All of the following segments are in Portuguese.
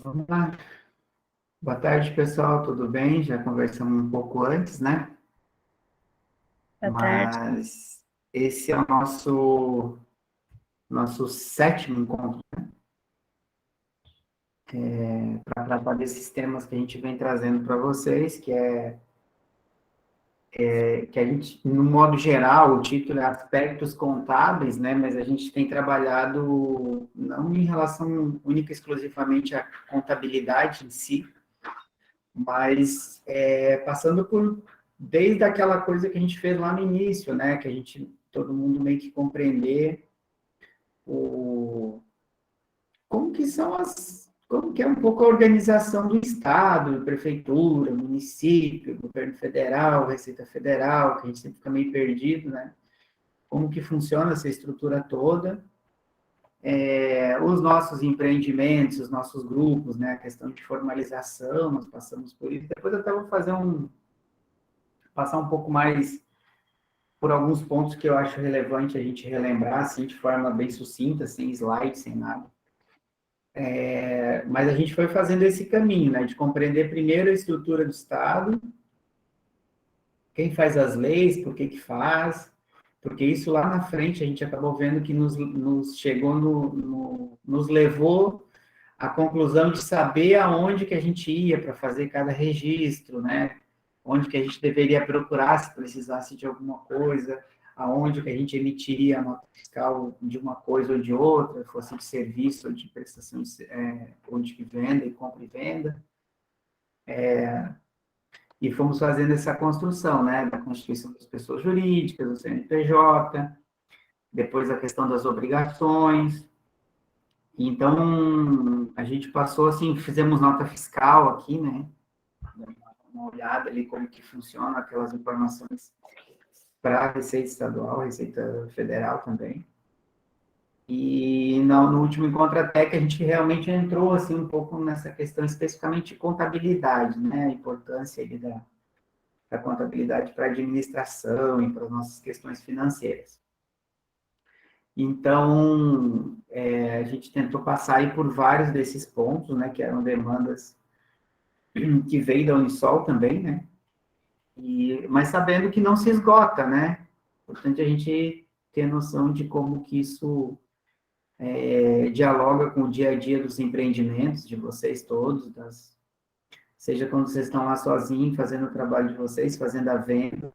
Vamos lá. Boa tarde, pessoal, tudo bem? Já conversamos um pouco antes, né? Boa tarde. Mas esse é o nosso sétimo encontro para tratar desses temas que a gente vem trazendo para vocês, que a gente, no modo geral, o título é Aspectos Contábeis, né? Mas a gente tem trabalhado não em relação única e exclusivamente à contabilidade em si, mas passando por desde aquela coisa que a gente fez lá no início, né, que a gente todo mundo meio que compreender como que são como que é um pouco a organização do Estado, prefeitura, município, governo federal, Receita Federal, que a gente sempre fica meio perdido, né? Como que funciona essa estrutura toda, os nossos empreendimentos, os nossos grupos, né? A questão de formalização, nós passamos por isso. Depois eu até vou passar um pouco mais por alguns pontos que eu acho relevante a gente relembrar, assim, de forma bem sucinta, sem slide, sem nada. Mas a gente foi fazendo esse caminho, né, de compreender primeiro a estrutura do Estado, quem faz as leis, por que que faz, porque isso lá na frente a gente acabou vendo que nos chegou nos levou à conclusão de saber aonde que a gente ia para fazer cada registro, né? Onde que a gente deveria procurar se precisasse de alguma coisa, aonde que a gente emitiria a nota fiscal de uma coisa ou de outra, fosse de serviço ou de prestação, ou de venda e compra e venda. E fomos fazendo essa construção, né, da constituição das pessoas jurídicas, do CNPJ, depois a questão das obrigações. Então, a gente passou assim, fizemos nota fiscal aqui, né, uma olhada ali como que funciona aquelas informações para a Receita Estadual, Receita Federal também. E no último encontro até que a gente realmente entrou assim um pouco nessa questão especificamente de contabilidade, né, a importância ali da contabilidade para a administração e para as nossas questões financeiras. Então, a gente tentou passar aí por vários desses pontos, né, que eram demandas que veio da Unisol também, né, mas sabendo que não se esgota, né, portanto a gente ter noção de como que isso dialoga com o dia a dia dos empreendimentos de vocês todos, seja quando vocês estão lá sozinhos fazendo o trabalho de vocês, fazendo a venda,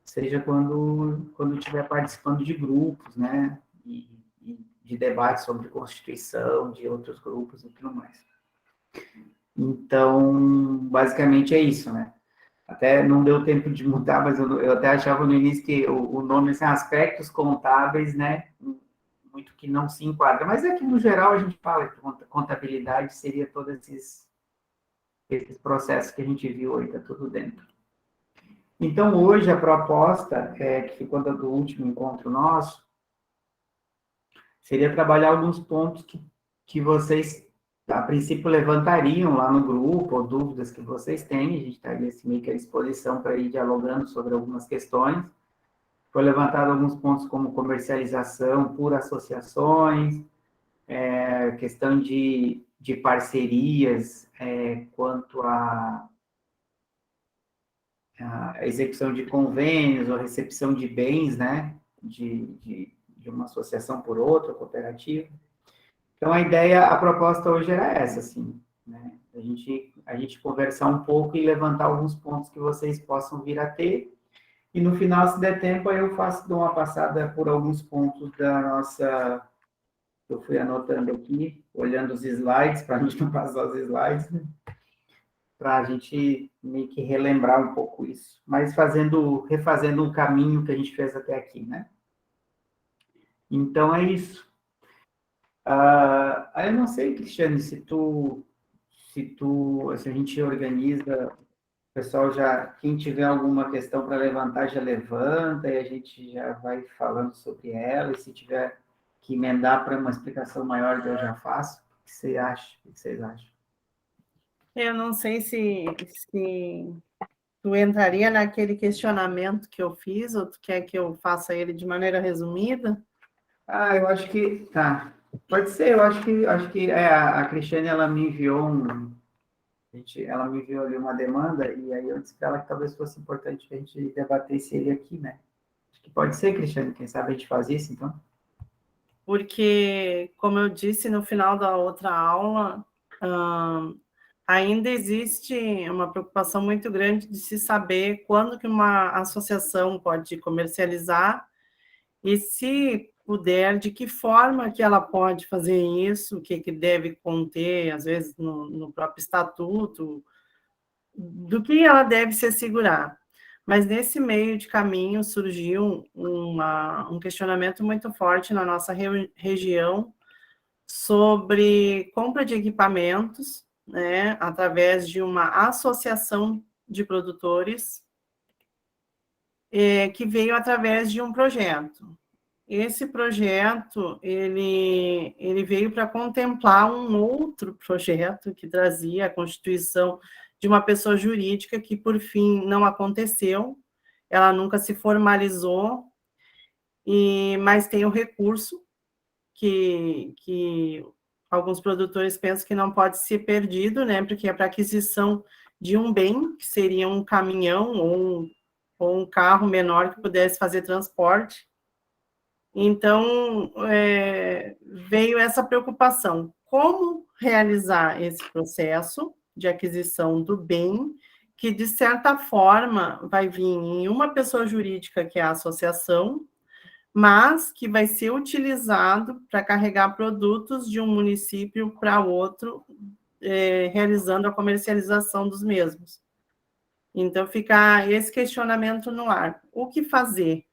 seja quando estiver participando de grupos, né, e de debates sobre Constituição, de outros grupos e tudo mais. Então, basicamente é isso, né. Até não deu tempo de mudar, mas eu até achava no início que o nome, assim, aspectos contábeis, né, muito que não se enquadra, mas é que, no geral, a gente fala que contabilidade seria todos esses processos que a gente viu aí, está tudo dentro. Então, hoje, a proposta, que ficou do último encontro nosso, seria trabalhar alguns pontos que vocês, a princípio, levantariam lá no grupo, ou dúvidas que vocês têm, a gente está meio que à disposição para ir dialogando sobre algumas questões. Foi levantado alguns pontos como comercialização por associações, questão de parcerias, quanto à execução de convênios ou recepção de bens, né, de uma associação por outra, cooperativa. Então, a proposta hoje era essa, assim, né, a gente conversar um pouco e levantar alguns pontos que vocês possam vir a ter, e no final, se der tempo, aí eu dou uma passada por alguns pontos da nossa. Eu fui anotando aqui, olhando os slides, para a gente não passar os slides, né? Para a gente meio que relembrar um pouco isso, mas refazendo um caminho que a gente fez até aqui, né? Então é isso. Eu não sei, Cristiane, se a gente organiza, o pessoal quem tiver alguma questão para levantar, já levanta, e a gente já vai falando sobre ela, e se tiver que emendar para uma explicação maior, eu já faço. O que você acha? O que vocês acham? Eu não sei se tu entraria naquele questionamento que eu fiz, ou tu quer que eu faça ele de maneira resumida? Eu acho que... Tá. Pode ser, eu acho que a Cristiane, ela me enviou ela me enviou ali uma demanda, e aí eu disse para ela que talvez fosse importante que a gente debatesse ele aqui, né? Acho que pode ser, Cristiane, quem sabe a gente faz isso, então? Porque, como eu disse no final da outra aula, ainda existe uma preocupação muito grande de se saber quando que uma associação pode comercializar e, se puder, de que forma que ela pode fazer isso, o que deve conter, às vezes, no próprio estatuto, do que ela deve se assegurar. Mas nesse meio de caminho surgiu um questionamento muito forte na nossa região sobre compra de equipamentos, né, através de uma associação de produtores, que veio através de um projeto. Esse projeto, ele veio para contemplar um outro projeto que trazia a constituição de uma pessoa jurídica que, por fim, não aconteceu, ela nunca se formalizou, mas tem o recurso que alguns produtores pensam que não pode ser perdido, né, porque é para aquisição de um bem, que seria um caminhão ou um carro menor que pudesse fazer transporte. Então, veio essa preocupação: como realizar esse processo de aquisição do bem, que, de certa forma, vai vir em uma pessoa jurídica, que é a associação, mas que vai ser utilizado para carregar produtos de um município para outro, realizando a comercialização dos mesmos. Então, fica esse questionamento no ar: o que fazer?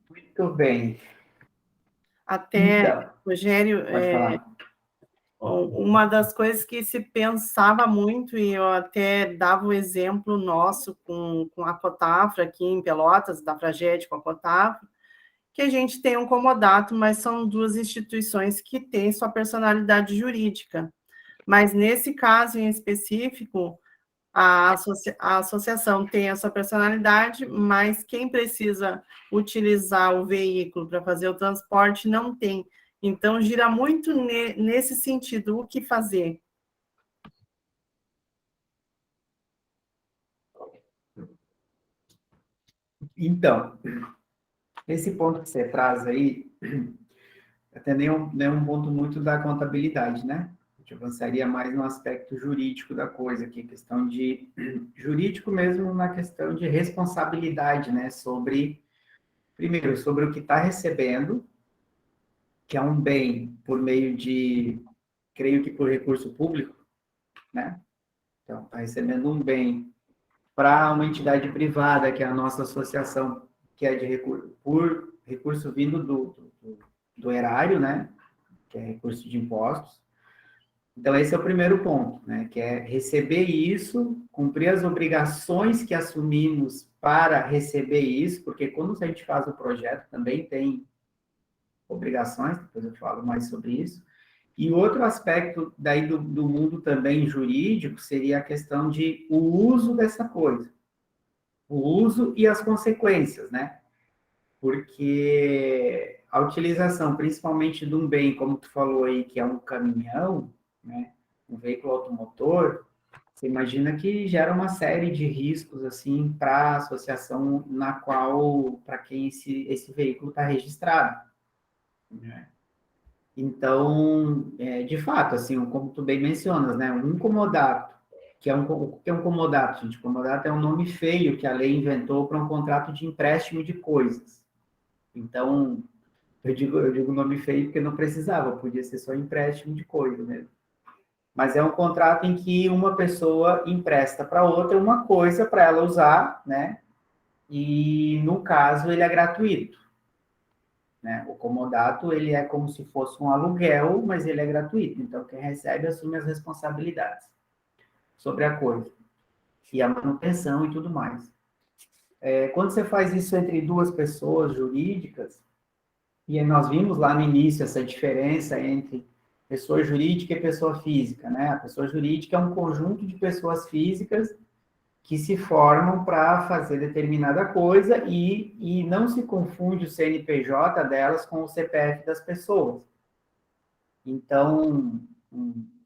Muito bem. Até, Então, Rogério, pode falar. uma das coisas que se pensava muito, e eu até dava o exemplo nosso com a Cotafra, aqui em Pelotas, da Fragete com a Cotafra, que a gente tem um comodato, mas são duas instituições que têm sua personalidade jurídica. Mas, nesse caso em específico, a associação tem a sua personalidade, mas quem precisa utilizar o veículo para fazer o transporte não tem. Então, gira muito nesse sentido: o que fazer? Então, esse ponto que você traz aí, até nem um ponto muito da contabilidade, né? A gente avançaria mais no aspecto jurídico da coisa, aqui, questão de jurídico mesmo, na questão de responsabilidade, né? Primeiro, sobre o que está recebendo, que é um bem por meio de, creio que por recurso público, né? Então, está recebendo um bem para uma entidade privada, que é a nossa associação, que é de recurso, por recurso vindo do erário, né? Que é recurso de impostos. Então, esse é o primeiro ponto, né? Que é receber isso, cumprir as obrigações que assumimos para receber isso, porque quando a gente faz o projeto, também tem obrigações, depois eu falo mais sobre isso. E outro aspecto daí do mundo também jurídico seria a questão de o uso dessa coisa. O uso e as consequências, né? Porque a utilização, principalmente de um bem, como tu falou aí, que é um caminhão, né? Um veículo automotor, você imagina que gera uma série de riscos, assim, para a associação na qual, para quem esse veículo está registrado, né? Então, de fato, assim, como tu bem mencionas, né, um comodato, o que é um comodato, gente? Comodato é um nome feio que a lei inventou para um contrato de empréstimo de coisas. Então, eu digo nome feio porque não precisava, podia ser só empréstimo de coisa mesmo. Mas é um contrato em que uma pessoa empresta para outra uma coisa para ela usar, né? E, no caso, ele é gratuito. Né? O comodato, ele é como se fosse um aluguel, mas ele é gratuito. Então, quem recebe assume as responsabilidades sobre a coisa. E a manutenção e tudo mais. Quando você faz isso entre duas pessoas jurídicas, e nós vimos lá no início essa diferença entre pessoa jurídica e pessoa física, né? A pessoa jurídica é um conjunto de pessoas físicas que se formam para fazer determinada coisa e não se confunde o CNPJ delas com o CPF das pessoas. Então,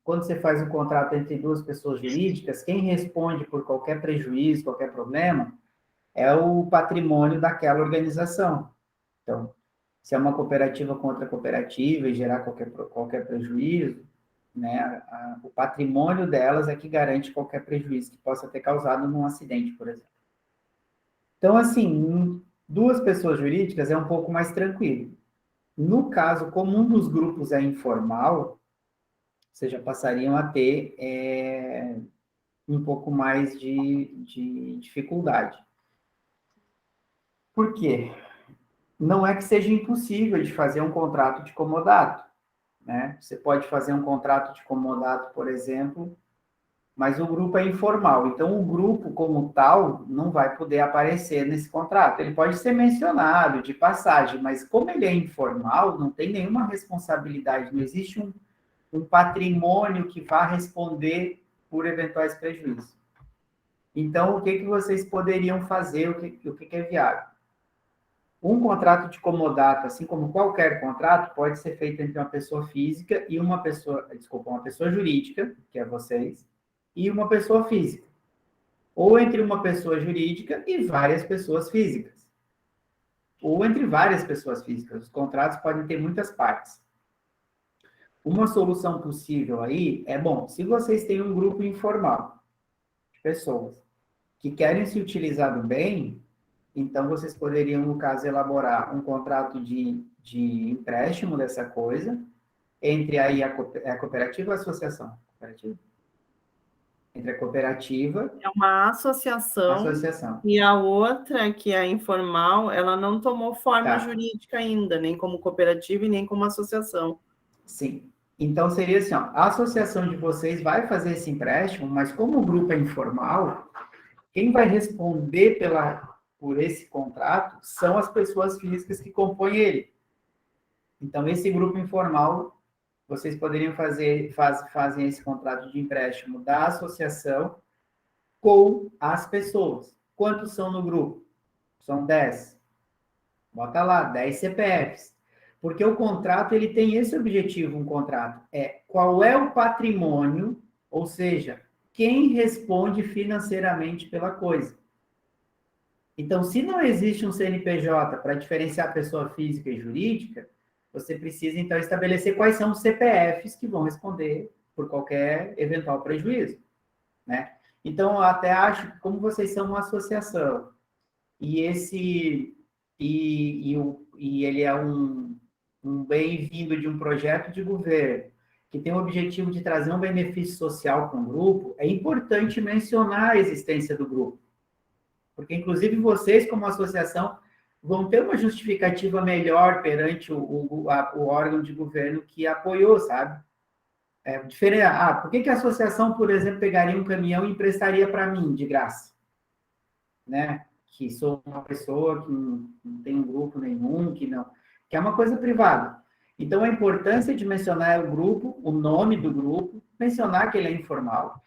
quando você faz um contrato entre duas pessoas jurídicas, quem responde por qualquer prejuízo, qualquer problema, é o patrimônio daquela organização. Então, se é uma cooperativa contra cooperativa e gerar qualquer prejuízo, né, o patrimônio delas é que garante qualquer prejuízo que possa ter causado num acidente, por exemplo. Então, assim, duas pessoas jurídicas é um pouco mais tranquilo. No caso, como um dos grupos é informal, vocês já passariam a ter um pouco mais de dificuldade. Por quê? Não é que seja impossível de fazer um contrato de comodato, né? Você pode fazer um contrato de comodato, por exemplo, mas o grupo é informal. Então, o grupo, como tal, não vai poder aparecer nesse contrato. Ele pode ser mencionado de passagem, mas como ele é informal, não tem nenhuma responsabilidade, não existe um patrimônio que vá responder por eventuais prejuízos. Então, o que vocês poderiam fazer, o que é viável? Um contrato de comodato, assim como qualquer contrato, pode ser feito entre uma pessoa física e uma pessoa jurídica, que é vocês, e uma pessoa física. Ou entre uma pessoa jurídica e várias pessoas físicas. Ou entre várias pessoas físicas. Os contratos podem ter muitas partes. Uma solução possível aí é, bom, se vocês têm um grupo informal de pessoas que querem se utilizar do bem, então vocês poderiam, no caso, elaborar um contrato de empréstimo dessa coisa, entre aí a cooperativa ou a associação? Cooperativa? Entre a cooperativa... É uma associação. E a outra, que é informal, ela não tomou forma jurídica ainda, nem como cooperativa e nem como associação. Sim. Então, seria assim, ó, a associação de vocês vai fazer esse empréstimo, mas como o grupo é informal, quem vai responder por esse contrato são as pessoas físicas que compõem ele. Então, esse grupo informal, vocês poderiam fazem esse contrato de empréstimo da associação com as pessoas. Quantos são no grupo? São 10. Bota lá, 10 CPFs. Porque o contrato, ele tem esse objetivo, um contrato. Qual é o patrimônio, ou seja, quem responde financeiramente pela coisa. Então, se não existe um CNPJ para diferenciar pessoa física e jurídica, você precisa, então, estabelecer quais são os CPFs que vão responder por qualquer eventual prejuízo, né? Então, eu até acho que, como vocês são uma associação, e ele é um bem-vindo de um projeto de governo, que tem o objetivo de trazer um benefício social para um grupo, é importante mencionar a existência do grupo. Porque, inclusive, vocês, como associação, vão ter uma justificativa melhor perante o órgão de governo que apoiou, sabe? Por que a associação, por exemplo, pegaria um caminhão e emprestaria para mim, de graça? Né? Que sou uma pessoa que não tem um grupo nenhum, que é uma coisa privada. Então, a importância de mencionar o grupo, o nome do grupo, mencionar que ele é informal,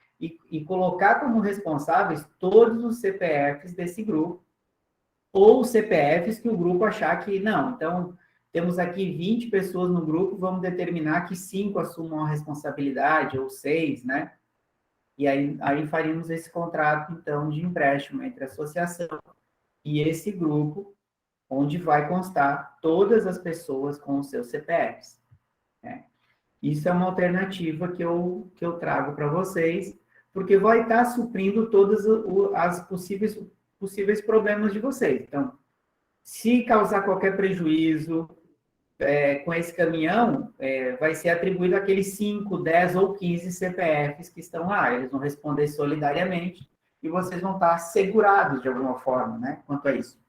e colocar como responsáveis todos os CPFs desse grupo, ou CPFs que o grupo achar que não. Então, temos aqui 20 pessoas no grupo, vamos determinar que 5 assumam a responsabilidade, ou 6, né? E aí faríamos esse contrato, então, de empréstimo entre a associação e esse grupo, onde vai constar todas as pessoas com os seus CPFs. Né? Isso é uma alternativa que eu trago para vocês, porque vai estar suprindo todas as possíveis problemas de vocês. Então, se causar qualquer prejuízo com esse caminhão, vai ser atribuído aqueles 5, 10 ou 15 CPFs que estão lá. Eles vão responder solidariamente e vocês vão estar segurados de alguma forma, né? Quanto a isso.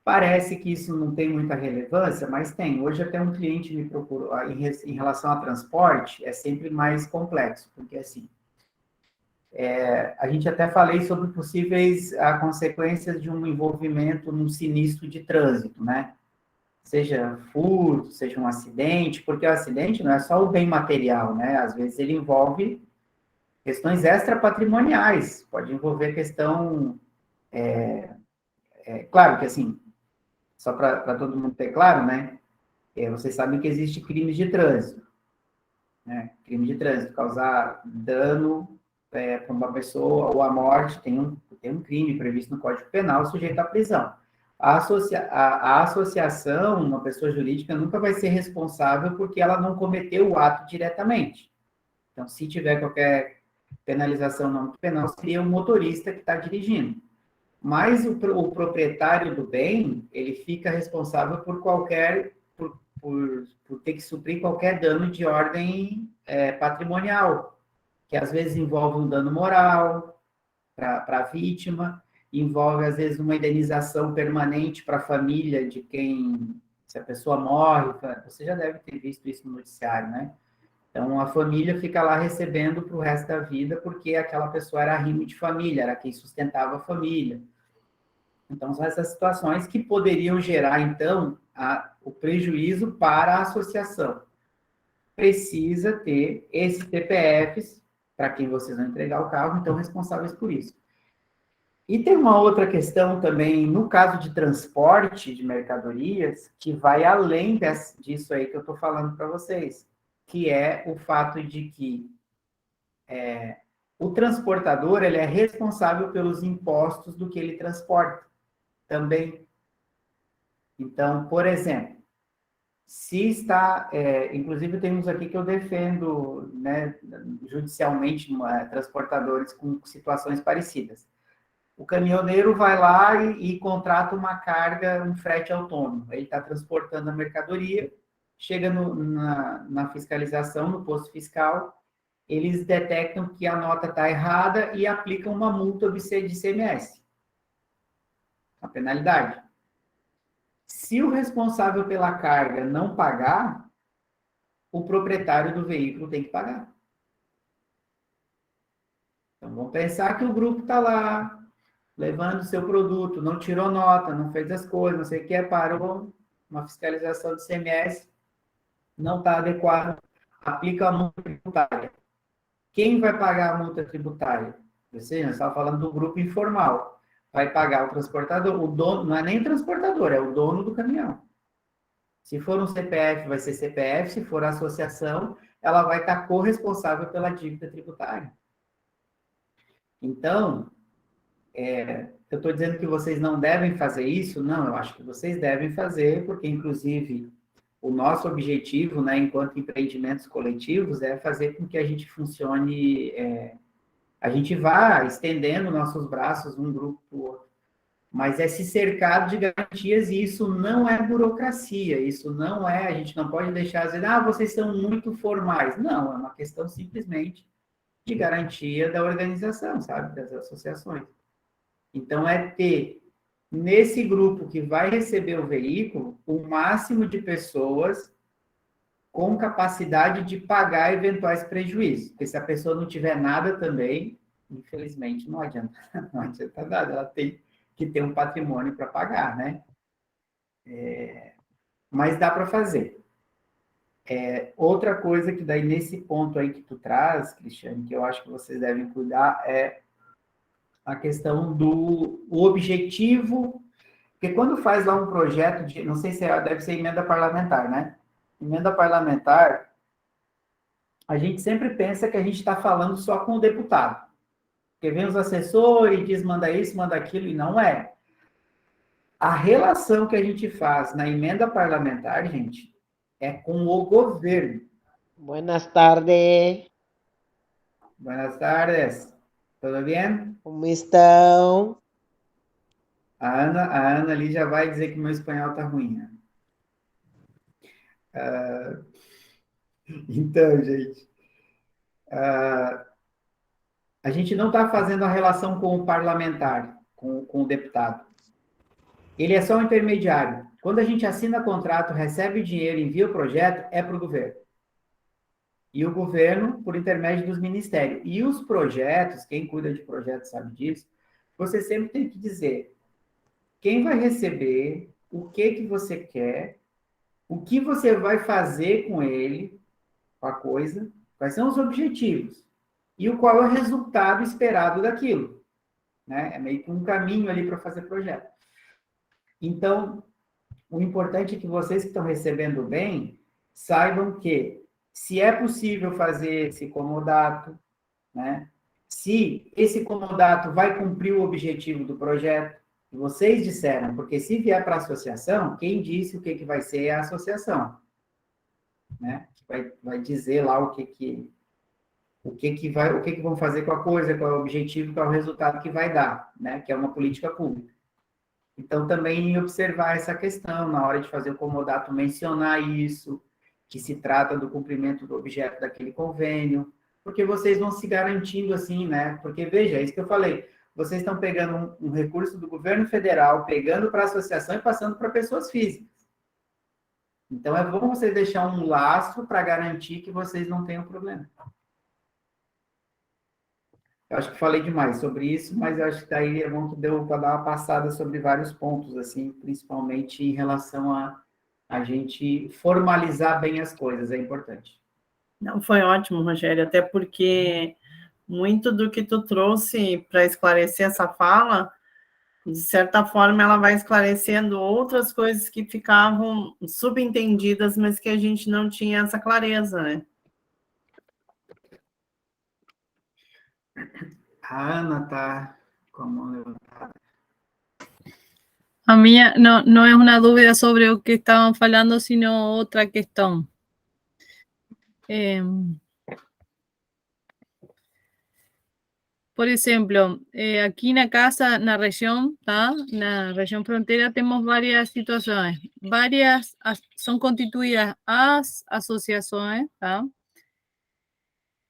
Parece que isso não tem muita relevância, mas tem. Hoje até um cliente me procurou, em relação a transporte, é sempre mais complexo, porque assim, a gente até falei sobre possíveis consequências de um envolvimento num sinistro de trânsito, né? Seja furto, seja um acidente, porque o acidente não é só o bem material, né? Às vezes ele envolve Questões extrapatrimoniais, pode envolver questão... claro que, assim, só para todo mundo ter claro, né? Vocês sabem que existe crimes de trânsito, né? Crime de trânsito, causar dano para uma pessoa ou a morte, tem um crime previsto no Código Penal sujeito à prisão. A associação, uma pessoa jurídica, nunca vai ser responsável porque ela não cometeu o ato diretamente. Então, se tiver qualquer penalização não penal, seria o motorista que está dirigindo. Mas o proprietário do bem, ele fica responsável por ter que suprir qualquer dano de ordem patrimonial, que às vezes envolve um dano moral para a vítima, envolve às vezes uma indenização permanente para a família de quem, se a pessoa morre, você já deve ter visto isso no noticiário, né? Então, a família fica lá recebendo para o resto da vida, porque aquela pessoa era arrimo de família, era quem sustentava a família. Então, são essas situações que poderiam gerar, então, o prejuízo para a associação. Precisa ter esses CPFs, para quem vocês vão entregar o carro, então, responsáveis por isso. E tem uma outra questão também, no caso de transporte de mercadorias, que vai além disso aí que eu estou falando para vocês, que é o fato de que o transportador ele é responsável pelos impostos do que ele transporta também. Então, por exemplo, se está, inclusive temos aqui que eu defendo, né, judicialmente, transportadores com situações parecidas. O caminhoneiro vai lá e contrata uma carga, um frete autônomo. Ele está transportando a mercadoria, chega na fiscalização, no posto fiscal, eles detectam que a nota está errada e aplicam uma multa de ICMS, a penalidade. Se o responsável pela carga não pagar, o proprietário do veículo tem que pagar. Então, vamos pensar que o grupo está lá, levando o seu produto, não tirou nota, não fez as coisas, não sei o que, parou uma fiscalização de ICMS, não está adequado, aplica a multa tributária. Quem vai pagar a multa tributária? Você estava falando do grupo informal. Vai pagar o transportador, o dono, não é nem o transportador, é o dono do caminhão. Se for um CPF, vai ser CPF, se for associação, ela vai estar corresponsável pela dívida tributária. Então, eu estou dizendo que vocês não devem fazer isso? Não, eu acho que vocês devem fazer, porque, inclusive, o nosso objetivo, né, enquanto empreendimentos coletivos, é fazer com que a gente funcione, a gente vá estendendo nossos braços um grupo para o outro. Mas é se cercar de garantias, e isso não é burocracia, isso não é, a gente não pode deixar dizer, vocês são muito formais. Não, é uma questão simplesmente de garantia da organização, sabe, das associações. Então, é ter, nesse grupo que vai receber o veículo, o máximo de pessoas com capacidade de pagar eventuais prejuízos. Porque se a pessoa não tiver nada também, infelizmente, não adianta nada, ela tem que ter um patrimônio para pagar, né? Mas dá para fazer. Outra coisa que daí, nesse ponto aí que tu traz, Cristiane, que eu acho que vocês devem cuidar, é a questão do objetivo, porque quando faz lá um projeto de, não sei se deve ser emenda parlamentar, né? Emenda parlamentar, a gente sempre pensa que a gente está falando só com o deputado. Porque vem os assessores e diz, manda isso, manda aquilo, e não é. A relação que a gente faz na emenda parlamentar, gente, é com o governo. Buenas tardes. Buenas tardes. Tudo bem? Como estão? A Ana ali já vai dizer que meu espanhol tá ruim. Né? Então, gente, a gente não está fazendo a relação com o parlamentar, com o deputado. Ele é só um intermediário. Quando a gente assina contrato, recebe o dinheiro, envia o projeto, é para o governo. E o governo, por intermédio dos ministérios. E os projetos, quem cuida de projetos sabe disso, você sempre tem que dizer quem vai receber, o que você quer, o que você vai fazer com ele, com a coisa, quais são os objetivos. e qual é o resultado esperado daquilo, né? É meio que um caminho ali para fazer projeto. Então, o importante é que vocês que estão recebendo bem saibam que, se é possível fazer esse comodato, né? Se esse comodato vai cumprir o objetivo do projeto, que vocês disseram, porque se vier para a associação, quem disse o que vai ser é a associação, né? Vai dizer lá o que vão fazer com a coisa, qual é o objetivo, qual é o resultado que vai dar, né? Que é uma política pública. Então, também observar essa questão, na hora de fazer o comodato, mencionar isso, que se trata do cumprimento do objeto daquele convênio, porque vocês vão se garantindo assim, né? Porque, veja, é isso que eu falei, vocês estão pegando um recurso do governo federal, pegando para a associação e passando para pessoas físicas. Então, é bom vocês deixar um lastro para garantir que vocês não tenham problema. Eu acho que falei demais sobre isso, mas eu acho que daí é bom que deu para dar uma passada sobre vários pontos, assim, principalmente em relação a gente formalizar bem as coisas, é importante. Não, foi ótimo, Rogério, até porque muito do que tu trouxe para esclarecer essa fala, de certa forma, ela vai esclarecendo outras coisas que ficavam subentendidas, mas que a gente não tinha essa clareza, né? A Ana está com a mão levantada. A minha não é uma dúvida sobre o que estaban falando, sino otra questão. Por ejemplo, aquí en la casa, en la región, ¿tá? En la región frontera, tenemos varias situaciones. Varias son constituidas as asociaciones, ¿tá?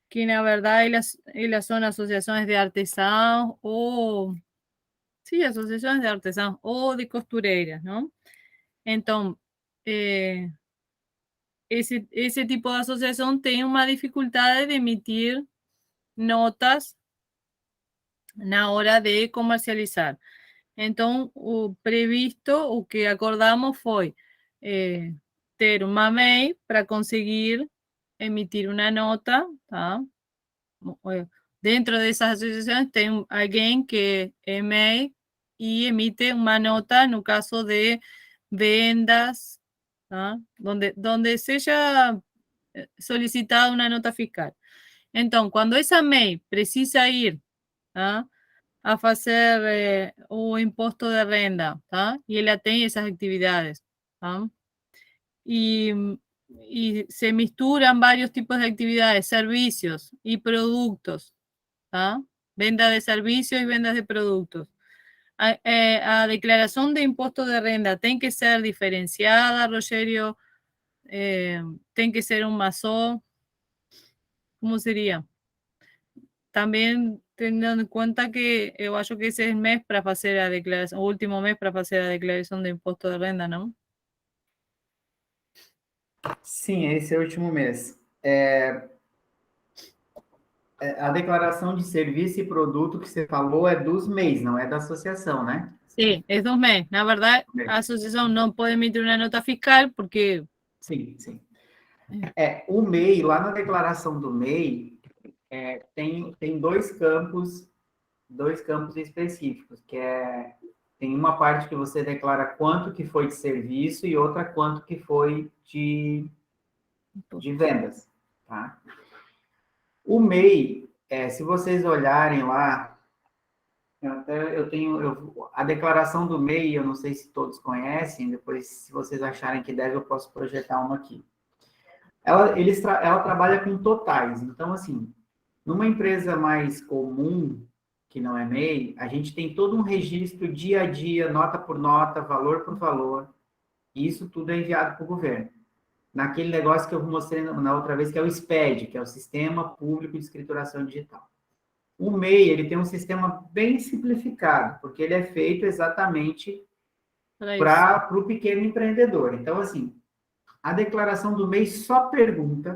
Que na verdade elas são associações de artesãos ou... Sí, asociaciones de artesanos o de costureiras, ¿no? Entonces, ese tipo de asociación tiene una dificultad de emitir notas na hora de comercializar. Entonces, o previsto, o que acordamos fue ter uma MEI para conseguir emitir una nota, ¿tá? Dentro de esas asociaciones tem alguien que es MEI y emite una nota en el caso de vendas, ¿tá? donde se haya solicitado una nota fiscal. Entonces, cuando esa MEI precisa ir, ¿tá? a hacer o impuesto de renda, ¿tá? Y ella tiene esas actividades, ¿tá? Y se misturan varios tipos de actividades, servicios y productos, ¿tá? Venda de servicios y vendas de productos. A declaración de impuesto de renda tiene que ser diferenciada, Rogerio, tiene que ser un masó. ¿Cómo sería? También teniendo en cuenta que yo acho que ese es el mes para hacer la declaración, o último mes para hacer la declaración de impuesto de renda, ¿no? Sim, esse é o último mês. A declaração de serviço e produto que você falou é dos MEIs, não é da associação, né? Sí, es 2 meses. La verdad, la asociación no puede emitir una nota fiscal porque... Sim, sim. O MEI, lá na declaração do MEI, tem dois campos específicos, tem uma parte que você declara quanto que foi de serviço e outra quanto que foi de vendas, tá? O MEI, se vocês olharem lá, a declaração do MEI, eu não sei se todos conhecem, depois, se vocês acharem que deve, eu posso projetar uma aqui. Ela trabalha com totais, então, assim, numa empresa mais comum, que não é MEI, a gente tem todo um registro dia a dia, nota por nota, valor por valor, e isso tudo é enviado para o governo. Naquele negócio que eu mostrei na outra vez, que é o SPED, que é o Sistema Público de Escrituração Digital. O MEI, ele tem um sistema bem simplificado, porque ele é feito exatamente para o pequeno empreendedor. Então, assim, a declaração do MEI só pergunta,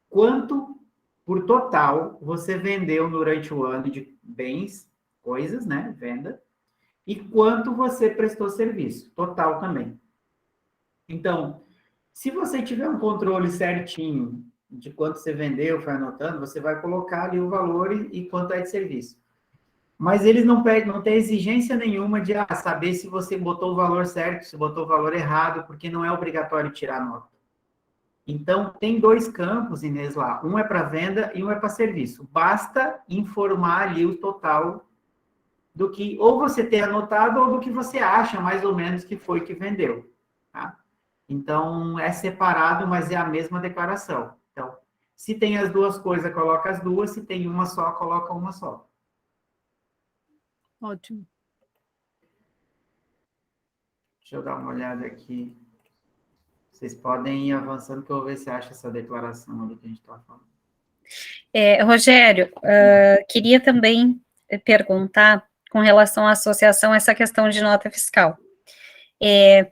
quanto por total você vendeu durante o ano de bens, coisas, né, venda, e quanto você prestou serviço, total também. Então, se você tiver um controle certinho de quanto você vendeu, foi anotando, você vai colocar ali o valor e quanto é de serviço. Mas eles não tem exigência nenhuma de saber se você botou o valor certo, se botou o valor errado, porque não é obrigatório tirar nota. Então, tem 2 campos, Inês, lá. Um é para venda e um é para serviço. Basta informar ali o total do que ou você tem anotado ou do que você acha, mais ou menos, que foi que vendeu. Tá? Então, é separado, mas é a mesma declaração. Então, se tem as 2 coisas, coloca as 2. Se tem uma só, coloca uma só. Ótimo. Deixa eu dar uma olhada aqui. Vocês podem ir avançando, que eu vou ver se acha essa declaração ali que a gente está falando. Rogério, queria também perguntar com relação à associação essa questão de nota fiscal.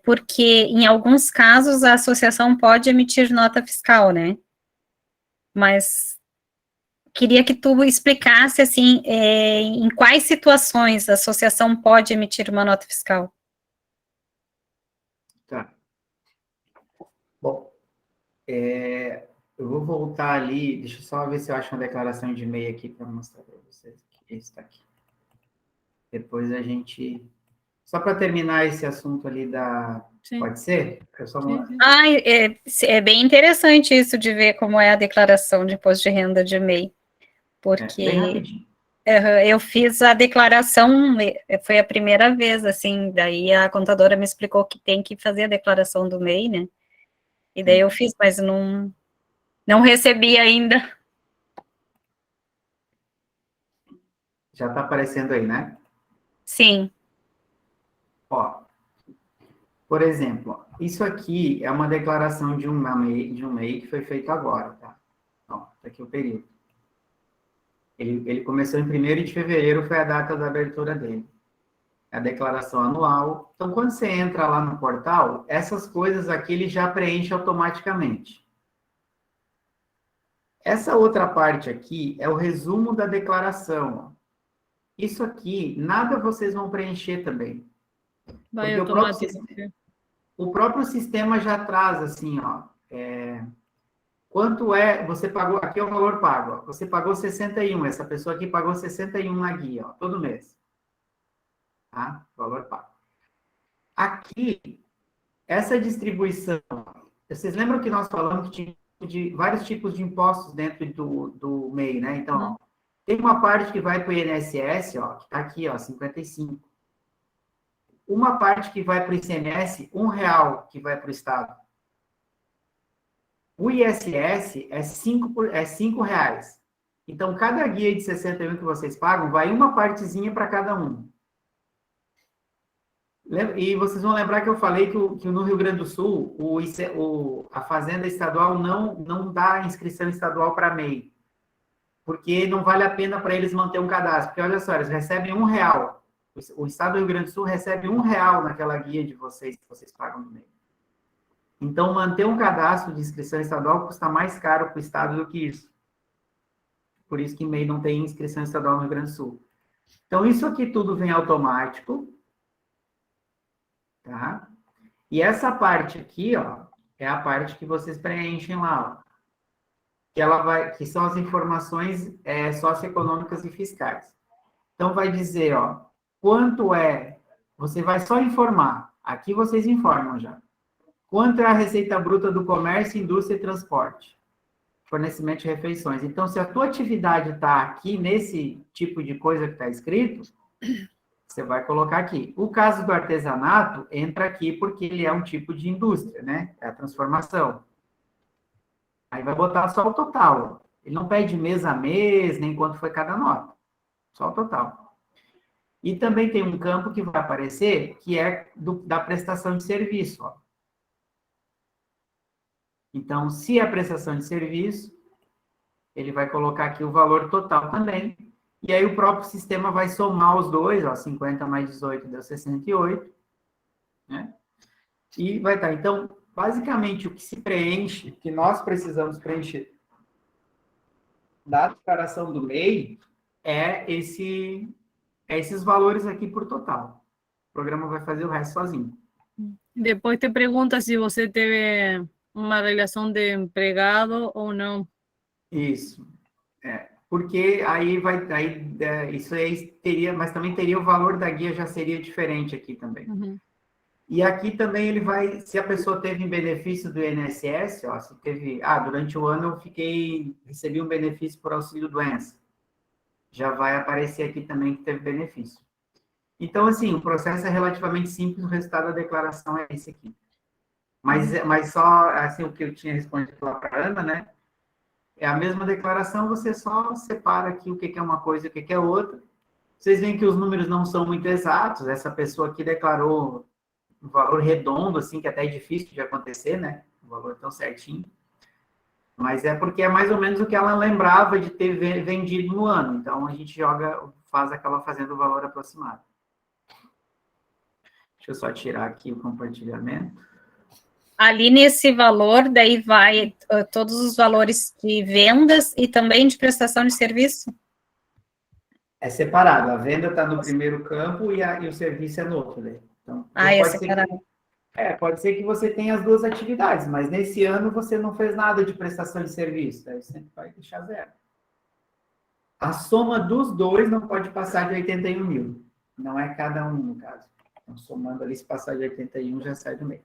Porque em alguns casos a associação pode emitir nota fiscal, né? Mas queria que tu explicasse, assim, em quais situações a associação pode emitir uma nota fiscal. Tá. Bom, eu vou voltar ali, deixa eu só ver se eu acho uma declaração de e-mail aqui para mostrar para vocês. Esse está aqui. Depois a gente... Só para terminar esse assunto ali da... Sim. Pode ser? Eu só Sim, sim. É bem interessante isso de ver como é a declaração de imposto de renda de MEI, porque bem rapidinho. eu fiz a declaração, foi a primeira vez, assim, daí a contadora me explicou que tem que fazer a declaração do MEI, né? E daí eu fiz, mas não recebi ainda. Já está aparecendo aí, né? Sim. Ó, por exemplo, isso aqui é uma declaração de um MEI que foi feito agora, tá? Ó, tá aqui o período. Ele começou em 1º de fevereiro, foi a data da abertura dele. É a declaração anual. Então, quando você entra lá no portal, essas coisas aqui ele já preenche automaticamente. Essa outra parte aqui é o resumo da declaração. Isso aqui, nada vocês vão preencher também. Vai Porque automático. o próprio sistema já traz assim, ó, quanto você pagou, aqui é o valor pago, ó, você pagou 61, essa pessoa aqui pagou 61 na guia, ó, todo mês. Tá? Valor pago. Aqui, essa distribuição, vocês lembram que nós falamos que tinha vários tipos de impostos dentro do MEI, né? Então, ó, tem uma parte que vai para o INSS, ó, que está aqui, ó, 55. Uma parte que vai para o ICMS, R$1 que vai para o Estado. O ISS é R$5. Então, cada guia de 61 que vocês pagam, vai uma partezinha para cada um. E vocês vão lembrar que eu falei que no Rio Grande do Sul, a Fazenda Estadual não dá inscrição estadual para MEI. Porque não vale a pena para eles manter um cadastro. Porque, olha só, eles recebem R$1. O Estado do Rio Grande do Sul recebe R$1 naquela guia de vocês, que vocês pagam no MEI. Então, manter um cadastro de inscrição estadual custa mais caro para o Estado do que isso. Por isso que MEI não tem inscrição estadual no Rio Grande do Sul. Então, isso aqui tudo vem automático. Tá? E essa parte aqui, ó, é a parte que vocês preenchem lá, ó. Que são as informações socioeconômicas e fiscais. Então, vai dizer, ó, quanto você vai só informar. Aqui vocês informam já. Quanto é a receita bruta do comércio, indústria e transporte? Fornecimento de refeições. Então, se a tua atividade está aqui, nesse tipo de coisa que está escrito, você vai colocar aqui. O caso do artesanato entra aqui porque ele é um tipo de indústria, né? É a transformação. Aí vai botar só o total. Ele não pede mês a mês, nem quanto foi cada nota. Só o total. E também tem um campo que vai aparecer, que é da prestação de serviço, ó. Então, se é prestação de serviço, ele vai colocar aqui o valor total também. E aí o próprio sistema vai somar os dois, ó, 50 mais 18 deu 68, né? E vai estar. Então, basicamente, o que se preenche, que nós precisamos preencher da declaração do MEI, é esses valores aqui por total. O programa vai fazer o resto sozinho. Depois te pergunta se você teve uma relação de empregado ou não. Isso. Porque isso aí teria, mas também teria o valor da guia, já seria diferente aqui também. Uhum. E aqui também ele vai, se a pessoa teve benefício do INSS, ó, se teve, durante o ano eu recebi um benefício por auxílio-doença. Já vai aparecer aqui também que teve benefício. Então, assim, o processo é relativamente simples, o resultado da declaração é esse aqui. Mas só, assim, o que eu tinha respondido lá para a Ana, né? É a mesma declaração, você só separa aqui o que é uma coisa e o que é outra. Vocês veem que os números não são muito exatos, essa pessoa aqui declarou um valor redondo, assim, que até é difícil de acontecer, né? Um valor tão certinho. Mas é porque é mais ou menos o que ela lembrava de ter vendido no ano. Então, a gente acaba fazendo o valor aproximado. Deixa eu só tirar aqui o compartilhamento. Ali nesse valor, daí vai todos os valores de vendas e também de prestação de serviço? É separado. A venda está no primeiro campo e o serviço é no outro, né? Então, É separado. Pode ser que você tenha as duas atividades, mas nesse ano você não fez nada de prestação de serviço, daí você sempre vai deixar zero. A soma dos dois não pode passar de 81 mil. Não é cada um, no caso. Então, somando ali, se passar de 81, já sai do meio.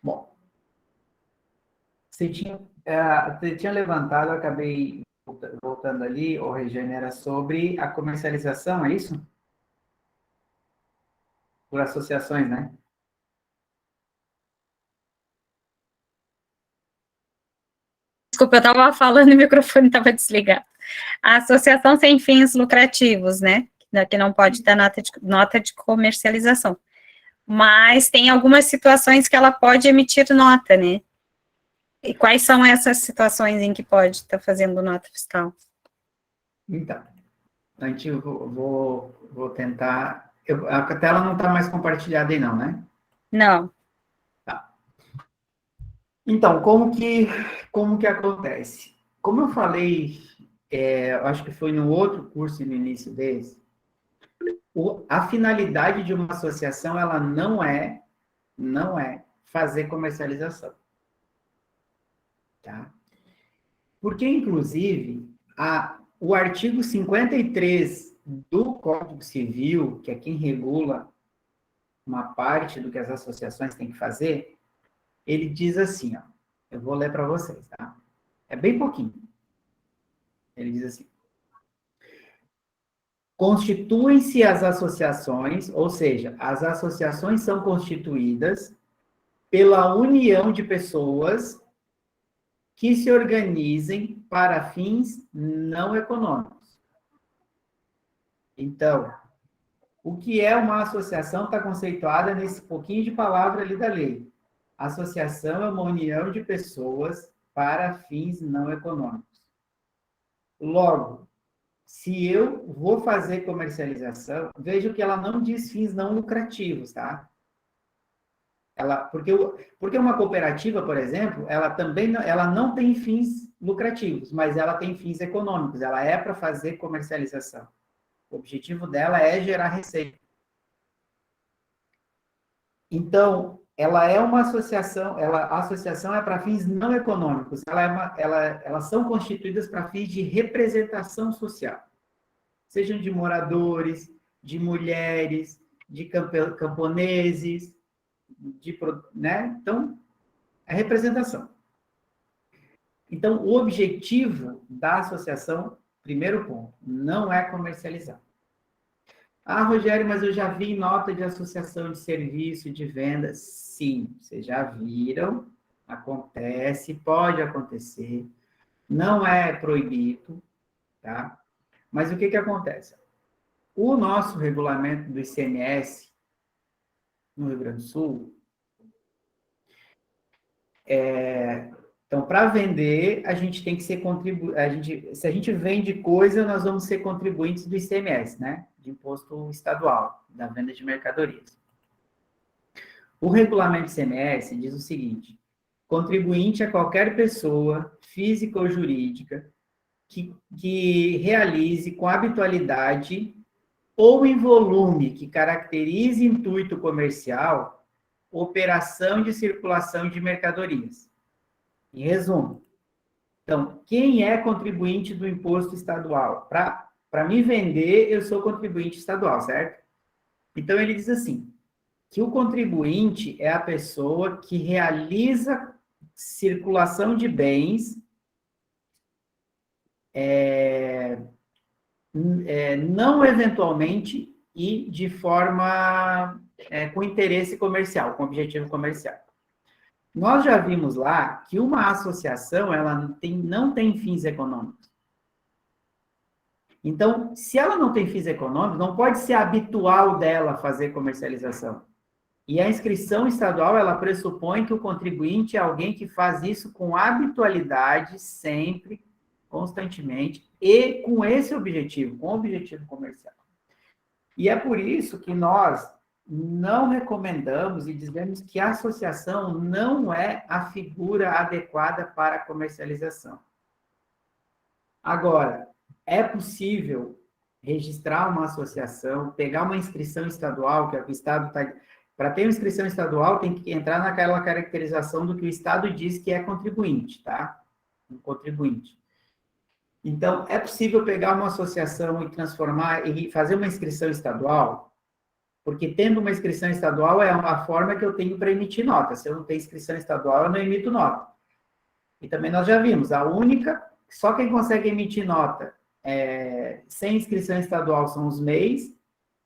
Bom, você tinha levantado, eu acabei voltando ali, o Regiane, era sobre a comercialização, é isso? Por associações, né? Desculpa, eu estava falando e o microfone estava desligado. A associação sem fins lucrativos, né? Que não pode dar nota de comercialização. Mas tem algumas situações que ela pode emitir nota, né? E quais são essas situações em que pode estar fazendo nota fiscal? Então, eu vou tentar... a tela não está mais compartilhada aí não, né? Não. Então, como que acontece? Como eu falei, eu acho que foi no outro curso no início desse, a finalidade de uma associação, ela não é fazer comercialização. Tá? Porque, inclusive, o artigo 53 do Código Civil, que é quem regula uma parte do que as associações têm que fazer, ele diz assim, ó, eu vou ler para vocês, tá? É bem pouquinho. Ele diz assim: constituem-se as associações, ou seja, as associações são constituídas pela união de pessoas que se organizem para fins não econômicos. Então, o que é uma associação está conceituada nesse pouquinho de palavra ali da lei. Associação é uma união de pessoas para fins não econômicos. Logo, se eu vou fazer comercialização, veja que ela não diz fins não lucrativos, tá? Porque uma cooperativa, por exemplo, ela não tem fins lucrativos, mas ela tem fins econômicos, ela é para fazer comercialização. O objetivo dela é gerar receita. Então, ela é uma associação, a associação é para fins não econômicos, elas são constituídas para fins de representação social, sejam de moradores, de mulheres, de camponeses, né? Então, é representação. Então, o objetivo da associação, primeiro ponto, não é comercializar. Rogério, mas eu já vi nota de associação de serviço, de venda. Sim, vocês já viram, acontece, pode acontecer, não é proibido, tá? Mas o que acontece? O nosso regulamento do ICMS, no Rio Grande do Sul, então, para vender, a gente tem que ser se a gente vende coisa, nós vamos ser contribuintes do ICMS, né? De imposto estadual, da venda de mercadorias. O regulamento do ICMS diz o seguinte: contribuinte é qualquer pessoa, física ou jurídica, que realize com habitualidade ou em volume que caracterize intuito comercial operação de circulação de mercadorias. Em resumo, então, quem é contribuinte do imposto estadual? Para me vender, eu sou contribuinte estadual, certo? Então, ele diz assim, que o contribuinte é a pessoa que realiza circulação de bens não eventualmente e de forma com interesse comercial, com objetivo comercial. Nós já vimos lá que uma associação ela não tem fins econômicos. Então, se ela não tem fins econômicos, não pode ser habitual dela fazer comercialização. E a inscrição estadual, ela pressupõe que o contribuinte é alguém que faz isso com habitualidade, sempre, constantemente, e com esse objetivo, com o objetivo comercial. E é por isso que nós não recomendamos e dizemos que a associação não é a figura adequada para a comercialização. Agora, é possível registrar uma associação, pegar uma inscrição estadual, que é o que o Estado está... Para ter uma inscrição estadual, tem que entrar naquela caracterização do que o Estado diz que é contribuinte, tá? Um contribuinte. Então, é possível pegar uma associação e transformar, e fazer uma inscrição estadual, porque tendo uma inscrição estadual é uma forma que eu tenho para emitir nota. Se eu não tenho inscrição estadual, eu não emito nota. E também nós já vimos, só quem consegue emitir nota sem inscrição estadual são os MEIs,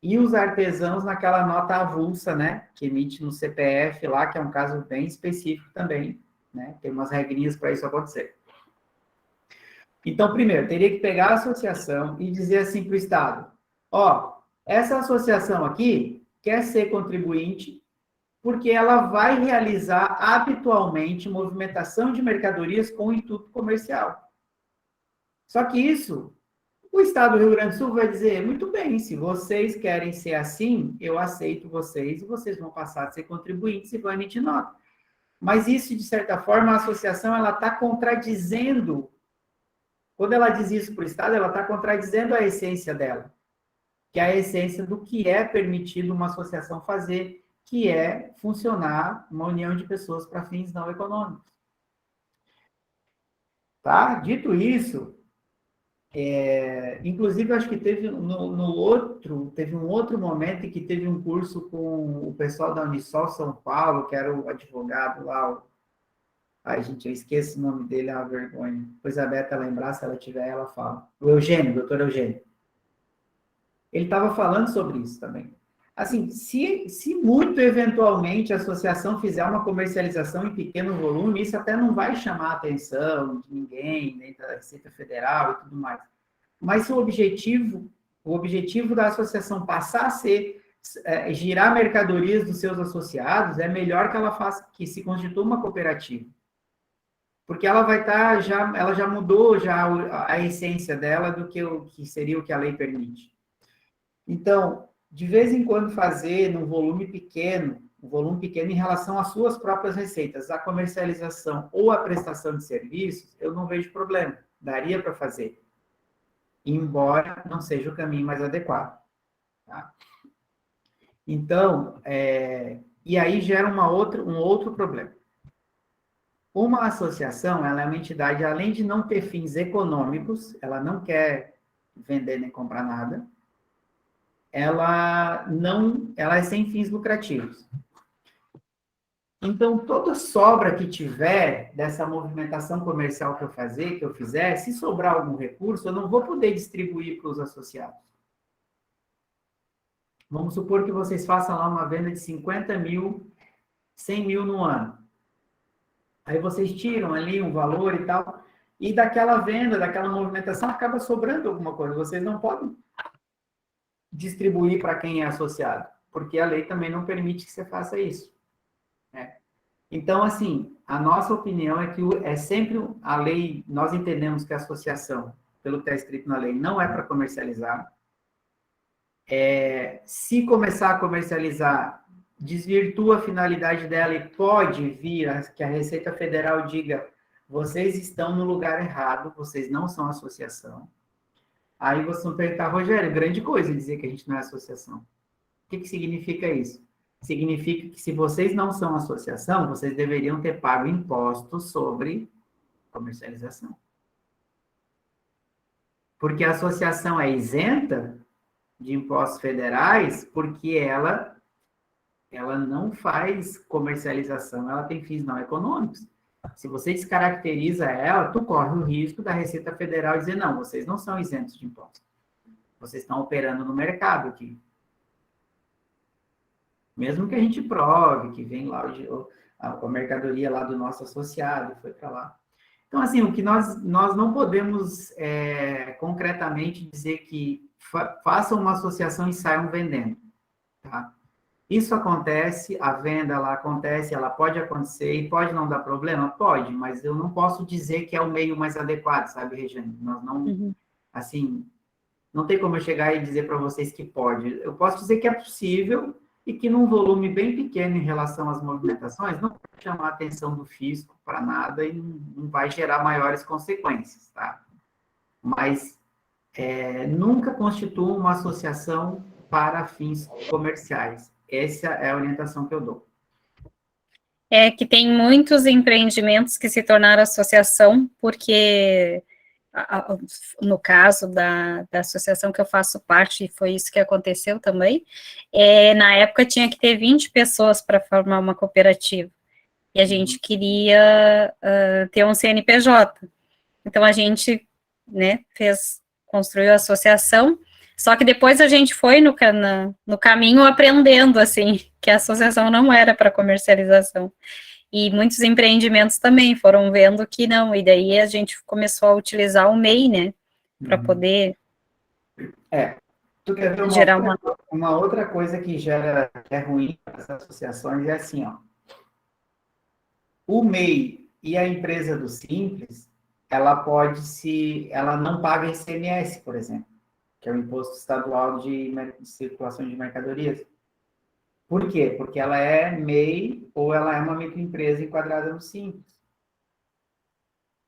e os artesãos naquela nota avulsa, né, que emite no CPF lá, que é um caso bem específico também, né, tem umas regrinhas para isso acontecer. Então, primeiro, teria que pegar a associação e dizer assim para o Estado, essa associação aqui quer ser contribuinte porque ela vai realizar habitualmente movimentação de mercadorias com intuito comercial. Só que isso... O Estado do Rio Grande do Sul vai dizer, muito bem, se vocês querem ser assim, eu aceito vocês e vocês vão passar a ser contribuintes e vão emitir nota. Mas isso, de certa forma, a associação ela está contradizendo, quando ela diz isso para o Estado, ela está contradizendo a essência dela, que é a essência do que é permitido uma associação fazer, que é funcionar uma união de pessoas para fins não econômicos. Tá? Dito isso... inclusive, acho que teve teve um outro momento em que teve um curso com o pessoal da Unisol São Paulo, que era o advogado lá, ai, gente, eu esqueço o nome dele, é uma vergonha. Depois a Beta lembrar, se ela tiver, ela fala. O Eugênio, doutor Eugênio. Ele estava falando sobre isso também. Assim, se muito eventualmente a associação fizer uma comercialização em pequeno volume, isso até não vai chamar a atenção de ninguém, nem da Receita Federal e tudo mais. Mas se o objetivo da associação passar a ser girar mercadorias dos seus associados, é melhor que ela faça, que se constitua uma cooperativa. Porque ela vai estar, ela já mudou a essência dela do que seria o que a lei permite. Então, de vez em quando fazer num volume pequeno em relação às suas próprias receitas, a comercialização ou a prestação de serviços, eu não vejo problema, daria para fazer, embora não seja o caminho mais adequado. Tá? Então, e aí gera um outro problema. Uma associação, ela é uma entidade, além de não ter fins econômicos, ela não quer vender nem comprar nada, ela é sem fins lucrativos. Então, toda sobra que tiver dessa movimentação comercial que eu fizer, se sobrar algum recurso, eu não vou poder distribuir para os associados. Vamos supor que vocês façam lá uma venda de 50 mil, 100 mil no ano. Aí vocês tiram ali um valor e tal, e daquela venda, daquela movimentação, acaba sobrando alguma coisa. Vocês não podem distribuir para quem é associado, porque a lei também não permite que você faça isso. Né? Então, assim, a nossa opinião é que é sempre a lei, nós entendemos que a associação, pelo que está escrito na lei, não é para comercializar. Se começar a comercializar, desvirtua a finalidade dela e pode vir que a Receita Federal diga, vocês estão no lugar errado, vocês não são associação. Aí vocês vão perguntar, Rogério, grande coisa dizer que a gente não é associação. O que significa isso? significa que se vocês não são associação, vocês deveriam ter pago impostos sobre comercialização. Porque a associação é isenta de impostos federais porque ela não faz comercialização, ela tem fins não econômicos. Se você descaracteriza ela, tu corre o risco da Receita Federal dizer, não, vocês não são isentos de impostos. Vocês estão operando no mercado aqui. Mesmo que a gente prove que vem lá a mercadoria lá do nosso associado, foi para lá. Então, assim, o que nós não podemos concretamente dizer que façam uma associação e saiam vendendo, tá? Isso acontece, a venda ela acontece, ela pode acontecer e pode não dar problema? Pode, mas eu não posso dizer que é o meio mais adequado, sabe, Regiane? Nós não, assim, não tem como eu chegar e dizer para vocês que pode. Eu posso dizer que é possível e que num volume bem pequeno em relação às movimentações, não vai chamar a atenção do fisco para nada e não vai gerar maiores consequências, tá? Mas nunca constitua uma associação para fins comerciais. Essa é a orientação que eu dou. É que tem muitos empreendimentos que se tornaram associação, porque, no caso da associação que eu faço parte, foi isso que aconteceu também, na época tinha que ter 20 pessoas para formar uma cooperativa, e a gente queria ter um CNPJ. Então, a gente, né, construiu a associação, só que depois a gente foi no caminho aprendendo, assim, que a associação não era para comercialização. E muitos empreendimentos também foram vendo que não, e daí a gente começou a utilizar o MEI, né, para poder Tu quer ver uma outra coisa que é ruim para as associações, é assim, ó. O MEI e a empresa do Simples, ela não paga ICMS, por exemplo, que é o Imposto Estadual de Circulação de Mercadorias. Por quê? Porque ela é MEI ou ela é uma microempresa enquadrada no Simples.